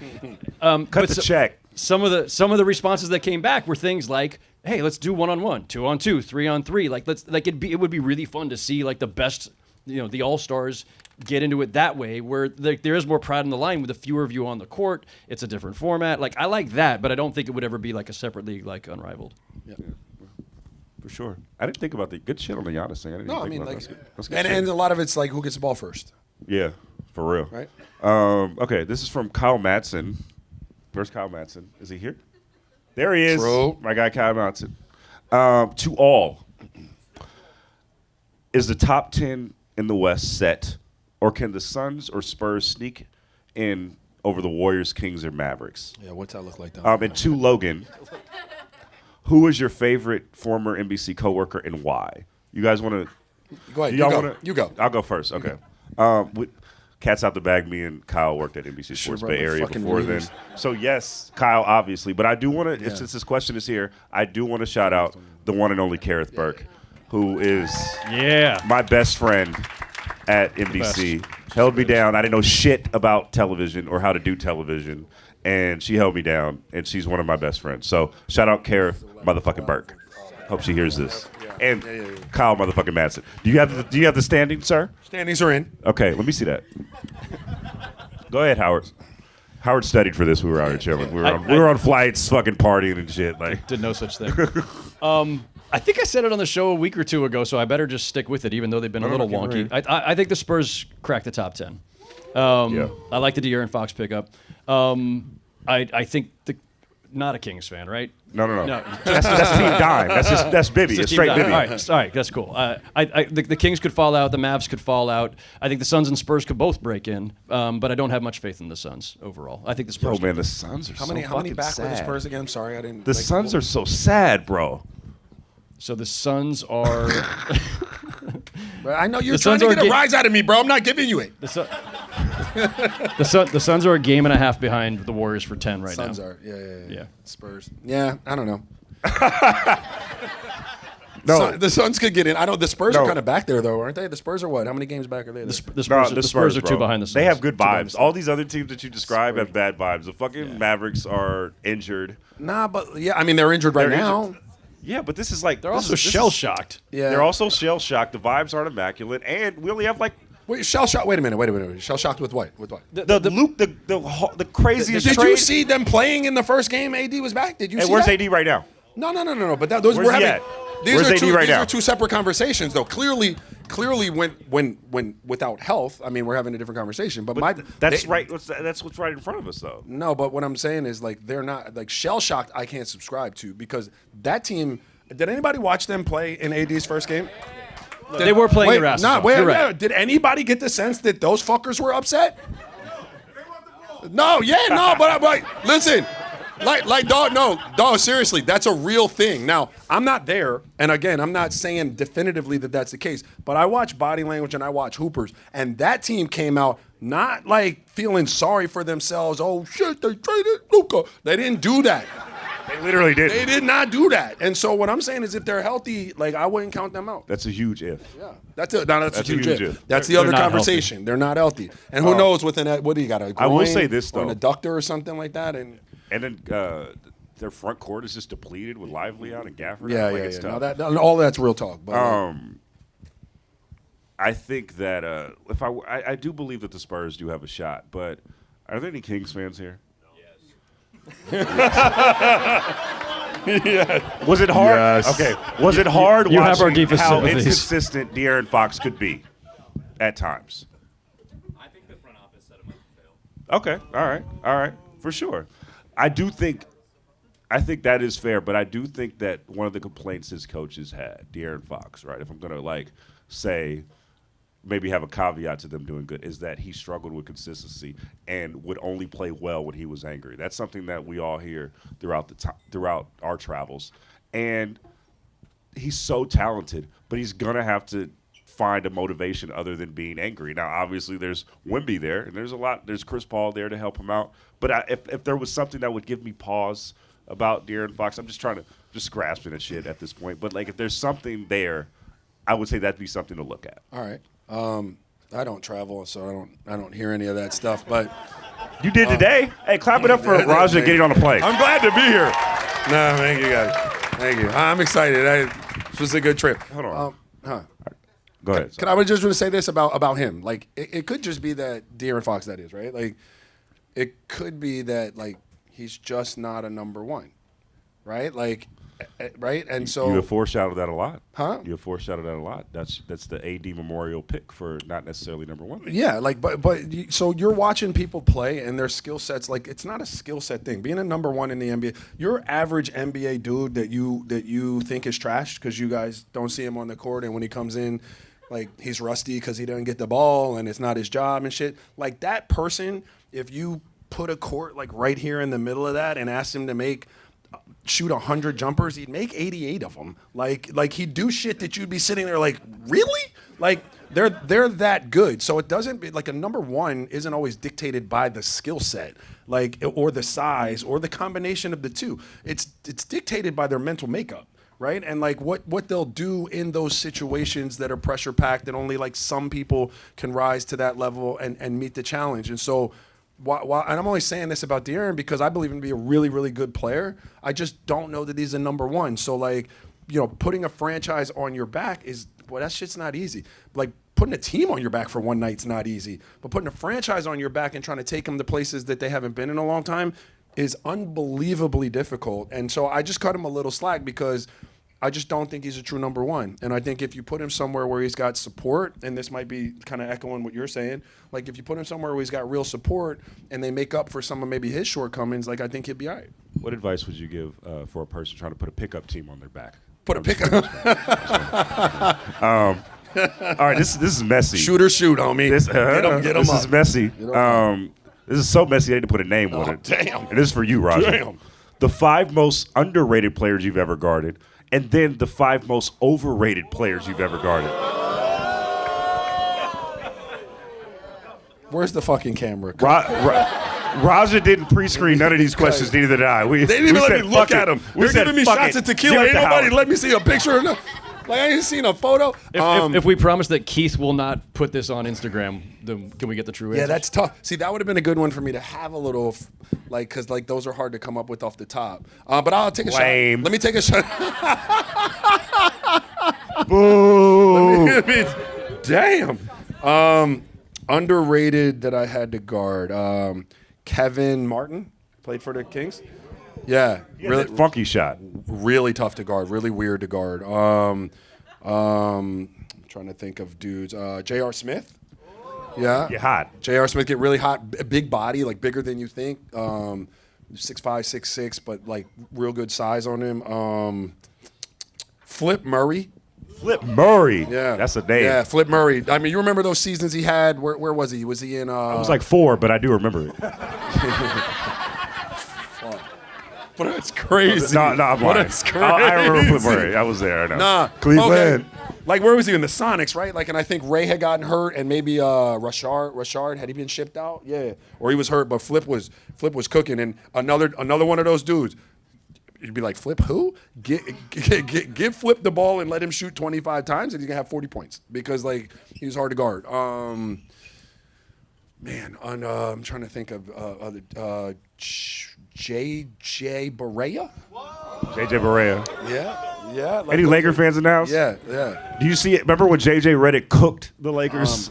Cut the check. Some of the responses that came back were things like, "Hey, let's do 1-on-1, 2-on-2, 3-on-3." It would be really fun to see, like, the best, the All-Stars get into it that way, where there is more pride in the line with a fewer of you on the court. It's a different format. Like, I like that, but I don't think it would ever be like a separate league, like Unrivaled. Yeah. For sure. I didn't think about the good shit on the Giannis thing. That's good. And a lot of it's like who gets the ball first. Yeah, for real. Right. Okay, this is from Kyle Madsen. Where's Kyle Madsen? Is he here? There he is. True. My guy Kyle Madsen. To all, is the top 10 in the West set, or can the Suns or Spurs sneak in over the Warriors, Kings, or Mavericks? Yeah, what's that look like? And to Logan, who is your favorite former NBC coworker and why? You guys want to? Go ahead. You go. I'll go first. Okay. Cat's out the bag. Me and Kyle worked at NBC Sports Bay Area before then. So yes, Kyle, obviously. But I do want to, since this question is here, I do want to shout out the one and only Kareth Burke, who is my best friend at NBC. Held me down. I didn't know shit about television or how to do television, and she held me down, and she's one of my best friends. So shout out Kareth motherfucking Burke. Hope she hears this. Yeah. And Yeah. Kyle motherfucking Madsen. Do you have the standing, sir? Standings are in. Okay, let me see that. Go ahead, Howard. Howard studied for this. We were out here chilling. We were on flights, fucking partying and shit. Like, Did no such thing. I think I said it on the show a week or two ago, so I better just stick with it, even though they've been a little wonky. I think the Spurs crack the top 10. I like the De'Aaron Fox pickup. I think not a Kings fan, right? no. That's Team Dime. That's Bibby. It's straight Bibby. All right, that's cool. The Kings could fall out. The Mavs could fall out. I think the Suns and Spurs could both break in, but I don't have much faith in the Suns overall. I think the Spurs. Oh man, the Suns are How many back sad. were the Spurs again? I'm sorry, I didn't. The Suns are so sad, bro. So the Suns are. I know you're The trying Suns to are get a rise out of me, bro. I'm not giving you it. The Suns are a game and a half behind the Warriors for 10 right Suns now. are. Yeah. Yeah. Spurs. Yeah, I don't know. No, The Suns could get in. I know the Spurs No. are kind of back there, though, aren't they? The Spurs are what? How many games back are they? The there? Spurs are bro. two behind the Suns. They have good Two behind vibes. the All these other teams that you describe have bad vibes. The fucking Mavericks are injured. Nah, but yeah, I mean they're injured right They're now. injured. Yeah, but this is like They're also shell shocked. Yeah, They're also shell shocked. The vibes aren't immaculate, and we only have like Wait, shell shocked. Wait a minute. Shell shocked with what? With what? the craziest. Did trade. you see them playing in the first game? AD was back. Did you And see where's that? AD right now? No. But those Where's we're he having. at? These Where's are AD two. right These now? are two separate conversations, though. Clearly, when without health, I mean, we're having a different conversation. But That's right. That's what's right in front of us, though. No, but what I'm saying is like they're not like shell shocked. I can't subscribe to because that team. Did anybody watch them play in AD's first game? They were playing their asses off. You're right. Did anybody get the sense that those fuckers were upset? No, but listen, dog, seriously, that's a real thing. Now, I'm not there, and again, I'm not saying definitively that that's the case, but I watch body language and I watch hoopers, and that team came out not like feeling sorry for themselves. Oh shit, they traded Luka. They didn't do that. They literally did. They did not do that. And so what I'm saying is if they're healthy, like I wouldn't count them out. That's a huge if. Yeah. That's a huge if. That's the They're other not conversation. They're not healthy. And who knows within that, what do you got, a groin I will say this, or an though. adductor or something like that? And And then their front court is just depleted with Lively out and Gafford. yeah. It's No, tough. all that's real talk. But I think that if I do believe that the Spurs do have a shot, but are there any Kings fans here? Yes. Was it hard? Yes. Okay. Was it hard you have our watching deepest how sympathies. inconsistent De'Aaron Fox could be at times? I think the front office set him up to fail. Okay. All right. For sure. I think that is fair, but I do think that one of the complaints his coaches had, De'Aaron Fox, right? If I'm going to say maybe have a caveat to them doing good, is that he struggled with consistency and would only play well when he was angry. That's something that we all hear throughout our travels. And he's so talented, but he's going to have to find a motivation other than being angry. Now, obviously, there's Wemby there, and there's Chris Paul there to help him out. But if there was something that would give me pause about De'Aaron Fox, I'm just grasping at shit at this point. But if there's something there, I would say that'd be something to look at. all right. I don't travel, so I don't hear any of that stuff. But You did today. Hey, clap it up for Raja getting on a plane. I'm glad to be here. No, thank you guys. Thank you. I'm excited. This was a good trip. Hold on. Go ahead. Can I just want to say this about him? Like, it could just be that De'Aaron Fox, that is, right? Like, it could be that, he's just not a number one, right? Right? And so... You have foreshadowed that a lot. Huh? You have foreshadowed that a lot. That's the AD Memorial pick for not necessarily number one. Yeah, so you're watching people play and their skill sets, it's not a skill set thing. Being a number one in the NBA, your average NBA dude that you think is trash because you guys don't see him on the court, and when he comes in, he's rusty because he doesn't get the ball and it's not his job and shit. That person, if you put a court right here in the middle of that and asked him to shoot 100 jumpers, he'd make 88 of them. He'd do shit that you'd be sitting there really? They're that good. So it doesn't be a number one isn't always dictated by the skill set, or the size or the combination of the two. It's dictated by their mental makeup, right? And what they'll do in those situations that are pressure packed and only some people can rise to that level and meet the challenge. And so and I'm only saying this about De'Aaron because I believe him to be a really, really good player. I just don't know that he's a number one. So putting a franchise on your back that shit's not easy. Like putting a team on your back for one night's not easy, but putting a franchise on your back and trying to take them to places that they haven't been in a long time is unbelievably difficult. And so I just cut him a little slack because I just don't think he's a true number one. And I think if you put him somewhere where he's got support, and this might be kind of echoing what you're saying, like if you put him somewhere where he's got real support and they make up for some of maybe his shortcomings, like I think he'll be all right. What advice would you give for a person trying to put a pickup team on their back? Put a pickup. All right, this is messy. Shoot or shoot, homie. Get him this up. is messy. This is so messy I had to put a name on it. Damn. And this is for you, Roger. Damn. The 5 most underrated players you've ever guarded, and then the 5 most overrated players you've ever guarded. Where's the fucking camera? Raja didn't pre-screen none of these questions, neither did I. They didn't even let me look at them. They're giving me shots at tequila. Ain't nobody let me see a picture. Like, I ain't seen a photo. If we promise that Keith will not put this on Instagram, then can we get the true answer? Yeah, that's tough. See, that would have been a good one for me to have a little, because those are hard to come up with off the top. But I'll take a Lame. shot. Let me take a shot. Boo! Damn. Underrated that I had to guard. Kevin Martin played for the Kings. Yeah, Really funky shot. really tough to guard. Really weird to guard. I'm trying to think of dudes. J.R. Smith. Yeah. You're hot. J.R. Smith get really hot. Big body, like bigger than you think. 6'5", 6'6", but like real good size on him. Flip Murray. Flip Murray. Yeah. That's a name. Yeah, Flip Murray. I mean, you remember those seasons he had? Where was he? Was he in? I was like 4, but I do remember it. But it's crazy. No, I'm But lying. it's crazy. I remember Flip Murray. I was there. I know. Nah, Cleveland. okay. Like, where was he in the Sonics, right? Like, and I think Ray had gotten hurt, and maybe Rashard had he been shipped out? Yeah, or he was hurt, but Flip was cooking, and another one of those dudes. You'd be like, Flip who? Give Flip the ball and let him shoot 25 times, and he's gonna have 40 points because like he was hard to guard. I'm trying to think of J.J. Barea. J.J. Barea. Yeah. Like Any Laker fans in the house? Yeah. Do you see it? Remember when J.J. Redick cooked the Lakers?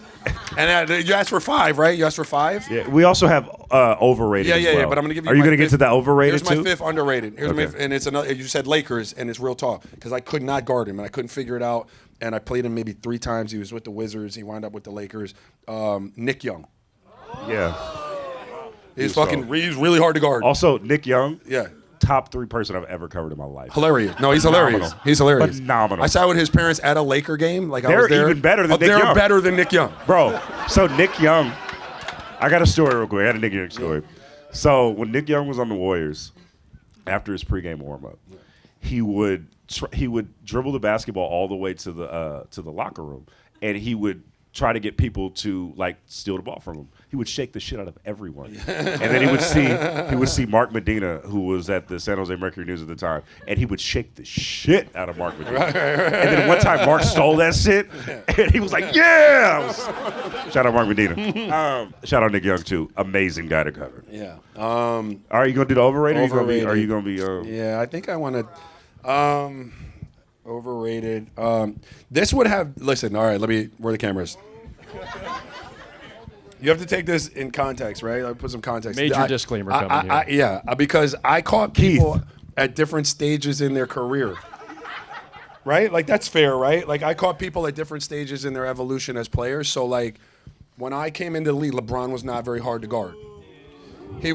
And you asked for 5, right? You asked for 5? Yeah. We also have overrated. Yeah, as yeah, well. yeah. But I'm gonna give you. Are you my gonna get fifth- to that overrated Here's my too? 5th underrated. Here's Okay. and it's another. You said Lakers, and it's real talk because I could not guard him, and I couldn't figure it out. And I played him maybe 3 times. He was with the Wizards. He wound up with the Lakers. Nick Young. Yeah. He's really hard to guard. Also, Nick Young. Yeah. Top 3 person I've ever covered in my life. Hilarious. No, he's hilarious. Phenomenal. He's hilarious. Phenomenal. I sat with his parents at a Laker game. Like I They're was there. even better than Nick They're Young. better than Nick Young. Bro, so Nick Young, I got a story real quick. I had a Nick Young story. So when Nick Young was on the Warriors, after his pregame warm-up, he would dribble the basketball all the way to the locker room, and he would try to get people to like steal the ball from him. He would shake the shit out of everyone, and then he would see Mark Medina, who was at the San Jose Mercury News at the time, and he would shake the shit out of Mark Medina. And then one time Mark stole that shit, and he was like, "Yeah!" Shout out Mark Medina. Shout out Nick Young too. Amazing guy to cover. Yeah. All right, you gonna do the overrated? Overrated. Are you gonna be? Yeah, I think I want to. Overrated. This would have. Listen. All right. Where are the cameras? You have to take this in context, right? I'll put some context. Major disclaimer coming here. Yeah, because I caught people at different stages in their career. Right? Like, that's fair, right? Like, I caught people at different stages in their evolution as players. So, like, when I came into the league, LeBron was not very hard to guard. Yeah.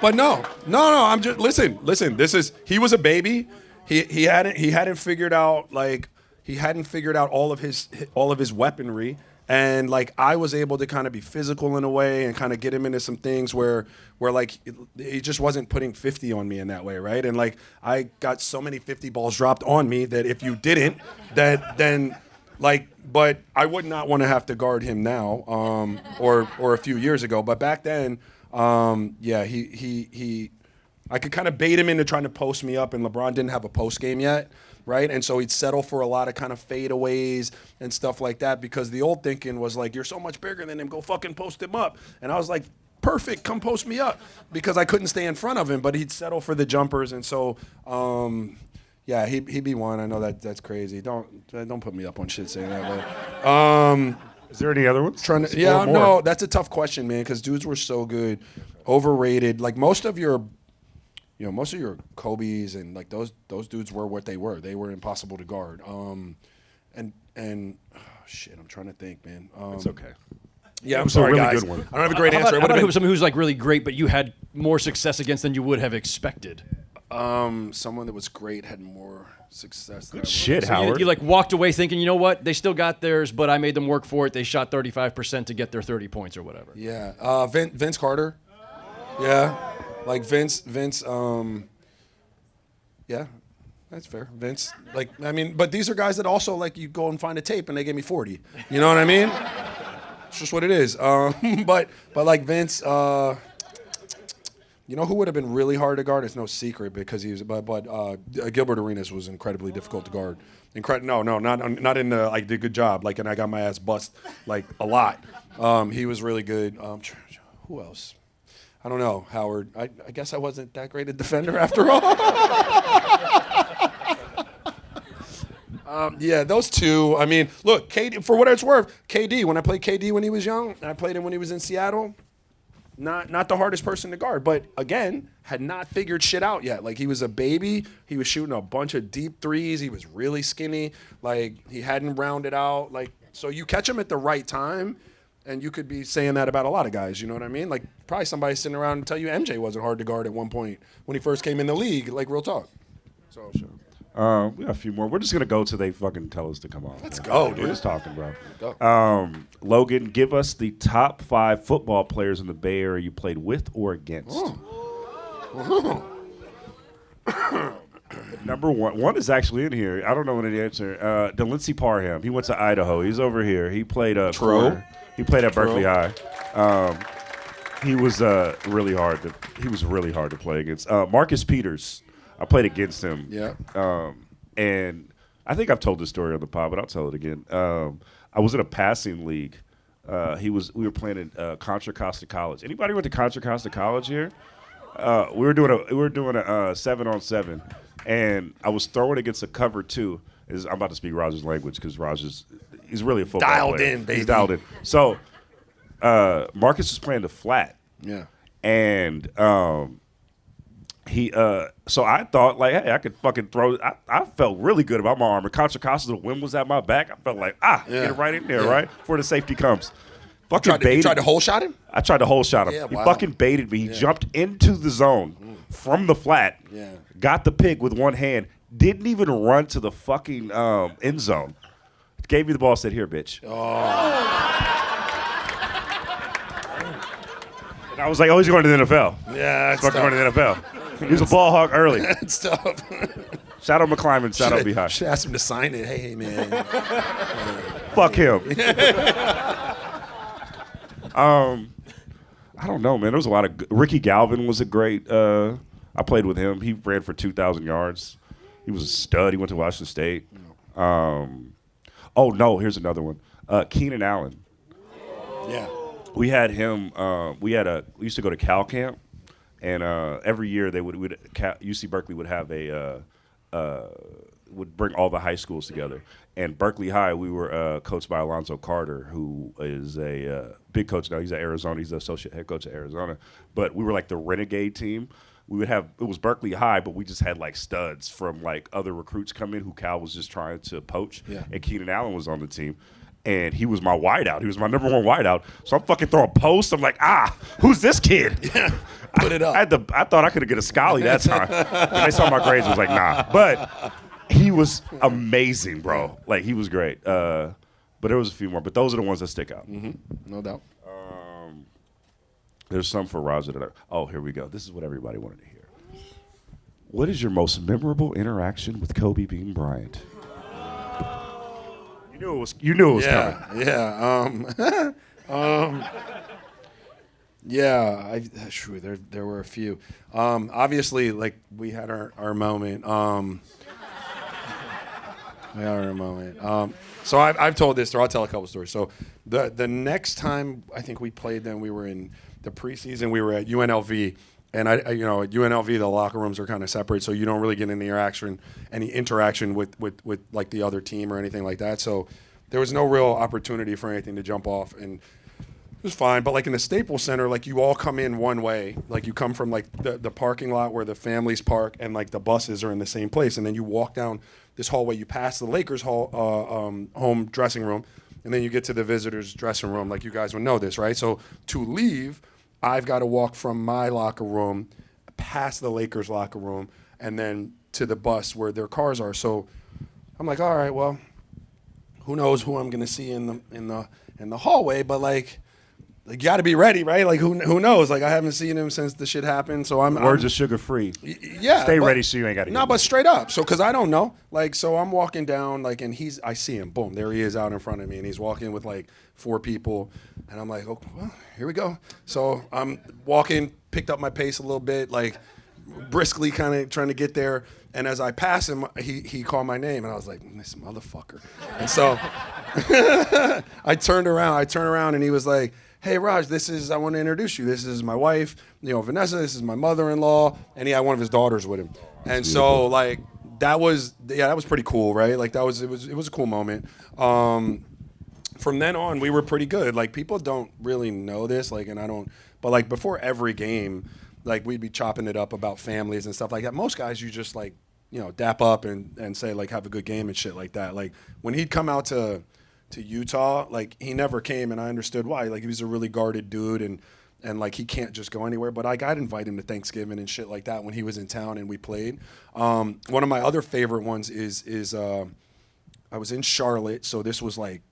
But no. I'm just listen. He was a baby. He hadn't figured out all of his weaponry, and like I was able to kind of be physical in a way and kind of get him into some things where like he just wasn't putting 50 on me in that way, right? And like I got so many 50 balls dropped on me that if you didn't, but I would not want to have to guard him now, or a few years ago. But back then, I could kind of bait him into trying to post me up, and LeBron didn't have a post game yet, right? And so he'd settle for a lot of kind of fadeaways and stuff like that because the old thinking was like, you're so much bigger than him, go fucking post him up. And I was like, perfect, come post me up, because I couldn't stay in front of him, but he'd settle for the jumpers, and so yeah, he'd be one. I know that's crazy. Don't put me up on shit saying that. But, Is there any other ones? No, that's a tough question, man, because dudes were so good. Overrated, like most of your Kobe's and like those dudes were what they were. They were impossible to guard. And shit, I'm trying to think, man. It's okay. Yeah, It I'm was a sorry, really guys. good one. I don't have a great answer. How about someone who's like really great, but you had more success against than you would have expected? Someone that was great had more success. Good shit, So Howard. you like walked away thinking, you know what? They still got theirs, but I made them work for it. They shot 35% to get their 30 points or whatever. Yeah, Vince Carter. Yeah, like Vince. Yeah, that's fair. Vince, like, I mean, but these are guys that also, like, you go and find a tape and they give me 40. You know what I mean? It's just what it is. But like Vince, you know who would have been really hard to guard? It's no secret because he was, but Gilbert Arenas was incredibly difficult to guard. No, not in the, I did a good job, like, and I got my ass bust, like, a lot. He was really good. Who else? I don't know, Howard. I guess I wasn't that great a defender after all. Yeah, those two. I mean, look, KD, for what it's worth, KD, when I played KD when he was young, and I played him when he was in Seattle, not the hardest person to guard, but again, had not figured shit out yet. Like, he was a baby. He was shooting a bunch of deep threes. He was really skinny. Like, he hadn't rounded out. Like, so you catch him at the right time, and you could be saying that about a lot of guys, you know what I mean? Like, probably somebody sitting around and tell you MJ wasn't hard to guard at one point when he first came in the league, like, real talk. So, sure. We got a few more. We're just going to go till they fucking tell us to come on. Let's go, dude. We're just talking, bro. Go. Logan, give us the top 5 football players in the Bay Area you played with or against. Number one is actually in here. I don't know what the answer. Delancey Parham. He went to Idaho. He's over here. He played True. He played at Berkeley High. He was really hard to play against. Marcus Peters. I played against him. Yeah. And I think I've told this story on the pod, but I'll tell it again. I was in a passing league. We were playing at Contra Costa College. Anybody went to Contra Costa College here? We were doing a 7-on-7, and I was throwing against a cover 2. I'm about to speak Roger's language because he's really a football Dialed player. in, baby. He's dialed in. So Marcus was playing the flat. Yeah. And so I thought, like, hey, I could fucking throw. I felt really good about my arm. And Contra Costa, the wind was at my back. I felt like, get it right in there, right? Before the safety comes. You tried to hole shot him? I tried to hole shot him. Yeah, He wow. fucking baited me. He jumped into the zone from the flat, got the pick with one hand, didn't even run to the fucking end zone. Gave me the ball, said, here, bitch. And I was like, oh, he's going to the NFL. Yeah, He's fucking going to the NFL. He was a ball hog early. That's tough. Shout out McClyman, shout out Beehive. Should ask him to sign it. Hey, man. Fuck him. I don't know, man. There was a lot of Ricky Galvin was a great. I played with him. He ran for 2,000 yards. He was a stud. He went to Washington State. Oh no, here's another one. Keenan Allen. Yeah. We had him. We used to go to Cal Camp, and every year UC Berkeley would have would bring all the high schools together. And Berkeley High, we were coached by Alonzo Carter, who is a big coach now. He's at Arizona. He's the associate head coach at Arizona. But we were like the renegade team. We would have, it was Berkeley High, but we just had like studs from like other recruits come in who Cal was just trying to poach. Yeah. And Keenan Allen was on the team. And he was my wideout. He was my number one wideout. So I'm fucking throwing posts. I'm like, who's this kid? Yeah. Put it up. I thought I could get a Scully that time. When they saw my grades, I was like, nah. But he was amazing, bro. Like, he was great. But there was a few more. But those are the ones that stick out. Mm-hmm. No doubt. There's some for Roger that here we go. This is what everybody wanted to hear. What is your most memorable interaction with Kobe Bean Bryant? You knew it was coming. Yeah. There were a few. Obviously, like, we had our moment. So I've told this story. I'll tell a couple stories. So the next time I think we played them, we were in the preseason we were at UNLV. And at UNLV, the locker rooms are kind of separate, so you don't really get any interaction with like the other team or anything like that. So there was no real opportunity for anything to jump off, and it was fine. But like in the Staples Center, like you all come in one way, like you come from like the parking lot where the families park, and like the buses are in the same place, and then you walk down this hallway, you pass the Lakers home dressing room, and then you get to the visitors' dressing room. Like you guys would know this, right? So to leave, I've got to walk from my locker room past the Lakers locker room and then to the bus where their cars are. So I'm like, all right, well, who knows who I'm going to see in the hallway, but like you got to be ready, right? Like who knows? Like I haven't seen him since the shit happened, so Words are sugar free. Yeah, stay ready so you ain't got to. No, but straight up. So because I don't know, like, so I'm walking down, like, and I see him, boom, there he is out in front of me, and he's walking with like 4 people, and I'm like, oh, well, here we go. So I'm walking, picked up my pace a little bit, like briskly, kind of trying to get there. And as I pass him, he called my name, and I was like, this motherfucker. And so I turned around, and he was like, hey, Raj, I want to introduce you. This is my wife, Vanessa. This is my mother-in-law, and he had one of his daughters with him. And so, like, that was pretty cool, right? Like, it was a cool moment. From then on, we were pretty good. Like, people don't really know this, like, and I don't, but like before every game, like we'd be chopping it up about families and stuff like that. Most guys, you just like, dap up and say like, have a good game and shit like that. Like when he'd come out to Utah, like he never came, and I understood why. Like he was a really guarded dude, and like he can't just go anywhere. But I'd invite him to Thanksgiving and shit like that when he was in town and we played. One of my other favorite ones is I was in Charlotte, so this was like,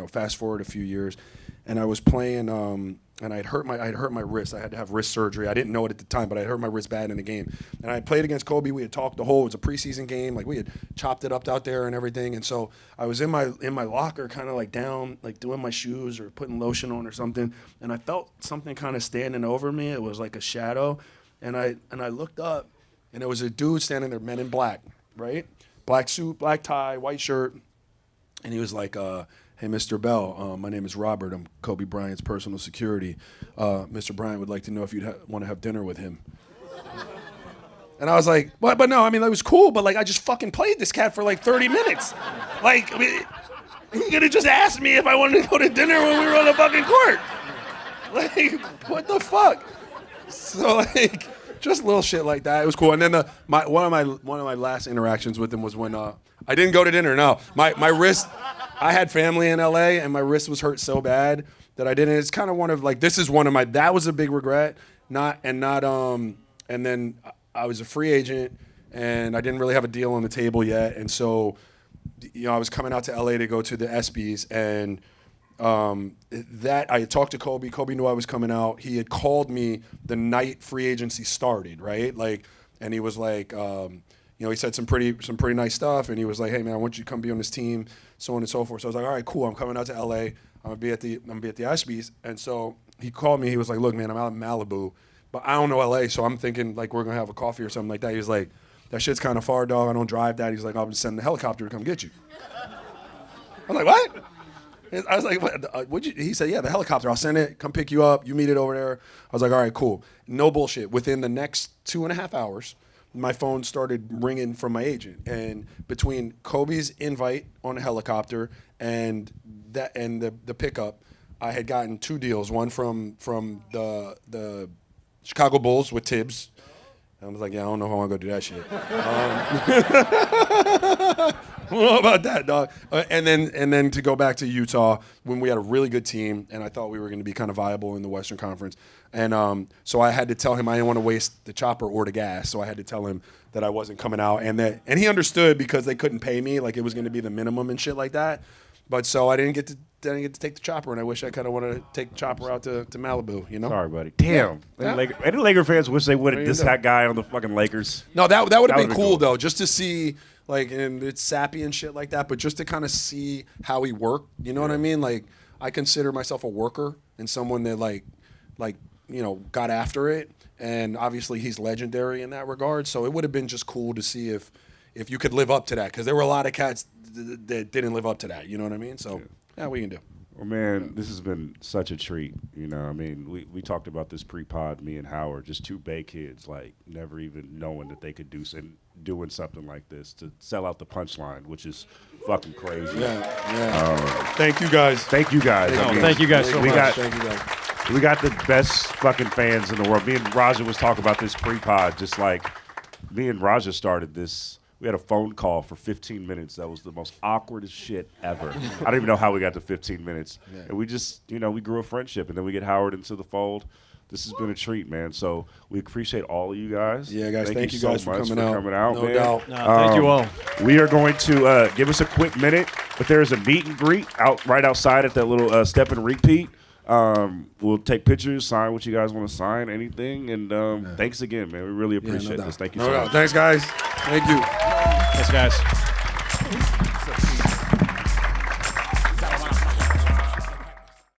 fast forward a few years, and I was playing, and I'd hurt my wrist. I had to have wrist surgery. I didn't know it at the time, but I hurt my wrist bad in the game. And I played against Kobe. We had talked it was a preseason game. Like we had chopped it up out there and everything. And so I was in my locker, kind of like down, like doing my shoes or putting lotion on or something. And I felt something kind of standing over me. It was like a shadow. And I looked up, and there was a dude standing there, men in black, right? Black suit, black tie, white shirt. And he was like, hey, Mr. Bell, my name is Robert. I'm Kobe Bryant's personal security. Mr. Bryant would like to know if you'd want to have dinner with him. And I was like, what? But no, I mean, that was cool, but like I just fucking played this cat for like 30 minutes. Like, I mean, he could have just asked me if I wanted to go to dinner when we were on the fucking court. Like, what the fuck? So like, just little shit like that. It was cool. And then one of my last interactions with him was when I didn't go to dinner. No, my wrist. I had family in LA, and my wrist was hurt so bad that I didn't. It's kind of one of like, that was a big regret. And then I was a free agent, and I didn't really have a deal on the table yet. And so, I was coming out to LA to go to the ESPYs, and that I had talked to Kobe. Kobe knew I was coming out. He had called me the night free agency started, right? Like, and he was like, he said some pretty nice stuff, and he was like, hey man, I want you to come be on this team, so on and so forth. So I was like, all right, cool. I'm coming out to LA. I'm gonna be at the ESPYs. And so he called me. He was like, look, man, I'm out in Malibu, but I don't know LA, so I'm thinking like we're gonna have a coffee or something like that. He was like, that shit's kind of far, dog. I don't drive that. He's like, I'll send the helicopter to come get you. I'm like, what? I was like, what? He said, yeah, the helicopter. I'll send it. Come pick you up. You meet it over there. I was like, all right, cool. No bullshit. Within the next 2.5 hours, my phone started ringing from my agent. And between Kobe's invite on a helicopter and the pickup, I had gotten 2 deals. One from the Chicago Bulls with Tibbs. I was like, yeah, I don't know if I want to go do that shit. I don't know about that, dog. And then to go back to Utah when we had a really good team, and I thought we were going to be kind of viable in the Western Conference. And so I had to tell him I didn't want to waste the chopper or the gas, so I had to tell him that I wasn't coming out, and he understood because they couldn't pay me, like it was going to be the minimum and shit like that. But so I didn't get to take the chopper, and I wish I kind of wanted to take the chopper out to Malibu, Sorry, buddy. Damn. Yeah. Any Laker fans wish they would have dissed that guy on the fucking Lakers. No, that would have been cool, though, just to see, like, and it's sappy and shit like that, but just to kind of see how he worked, you know what I mean? Like, I consider myself a worker and someone that, like, got after it, and obviously he's legendary in that regard, so it would have been just cool to see if you could live up to that, because there were a lot of cats that didn't live up to that, you know what I mean? So, yeah, we can do. Well, man, this has been such a treat. You know, I mean, we talked about this pre-pod, me and Howard, just two Bay kids, like never even knowing that they could doing something like this to sell out the Punchline, which is fucking crazy. Yeah. Thank you guys. Thank you guys. No, thank you guys so much. Thank you guys. We got the best fucking fans in the world. Me and Raja was talking about this pre-pod, just like me and Raja started this. We had a phone call for 15 minutes. That was the most awkwardest shit ever. I don't even know how we got to 15 minutes. Yeah. And we just, we grew a friendship, and then we get Howard into the fold. This has been a treat, man. So we appreciate all of you guys. Yeah, guys, thank you so guys much for coming out. No man. doubt. No, thank you all. We are going to give us a quick minute, but there is a meet and greet right outside at that little step and repeat. We'll take pictures, sign what you guys want to sign, anything, and thanks again, man. We really appreciate this. Thank you so much. Thanks, guys. Thank you. Thanks, guys.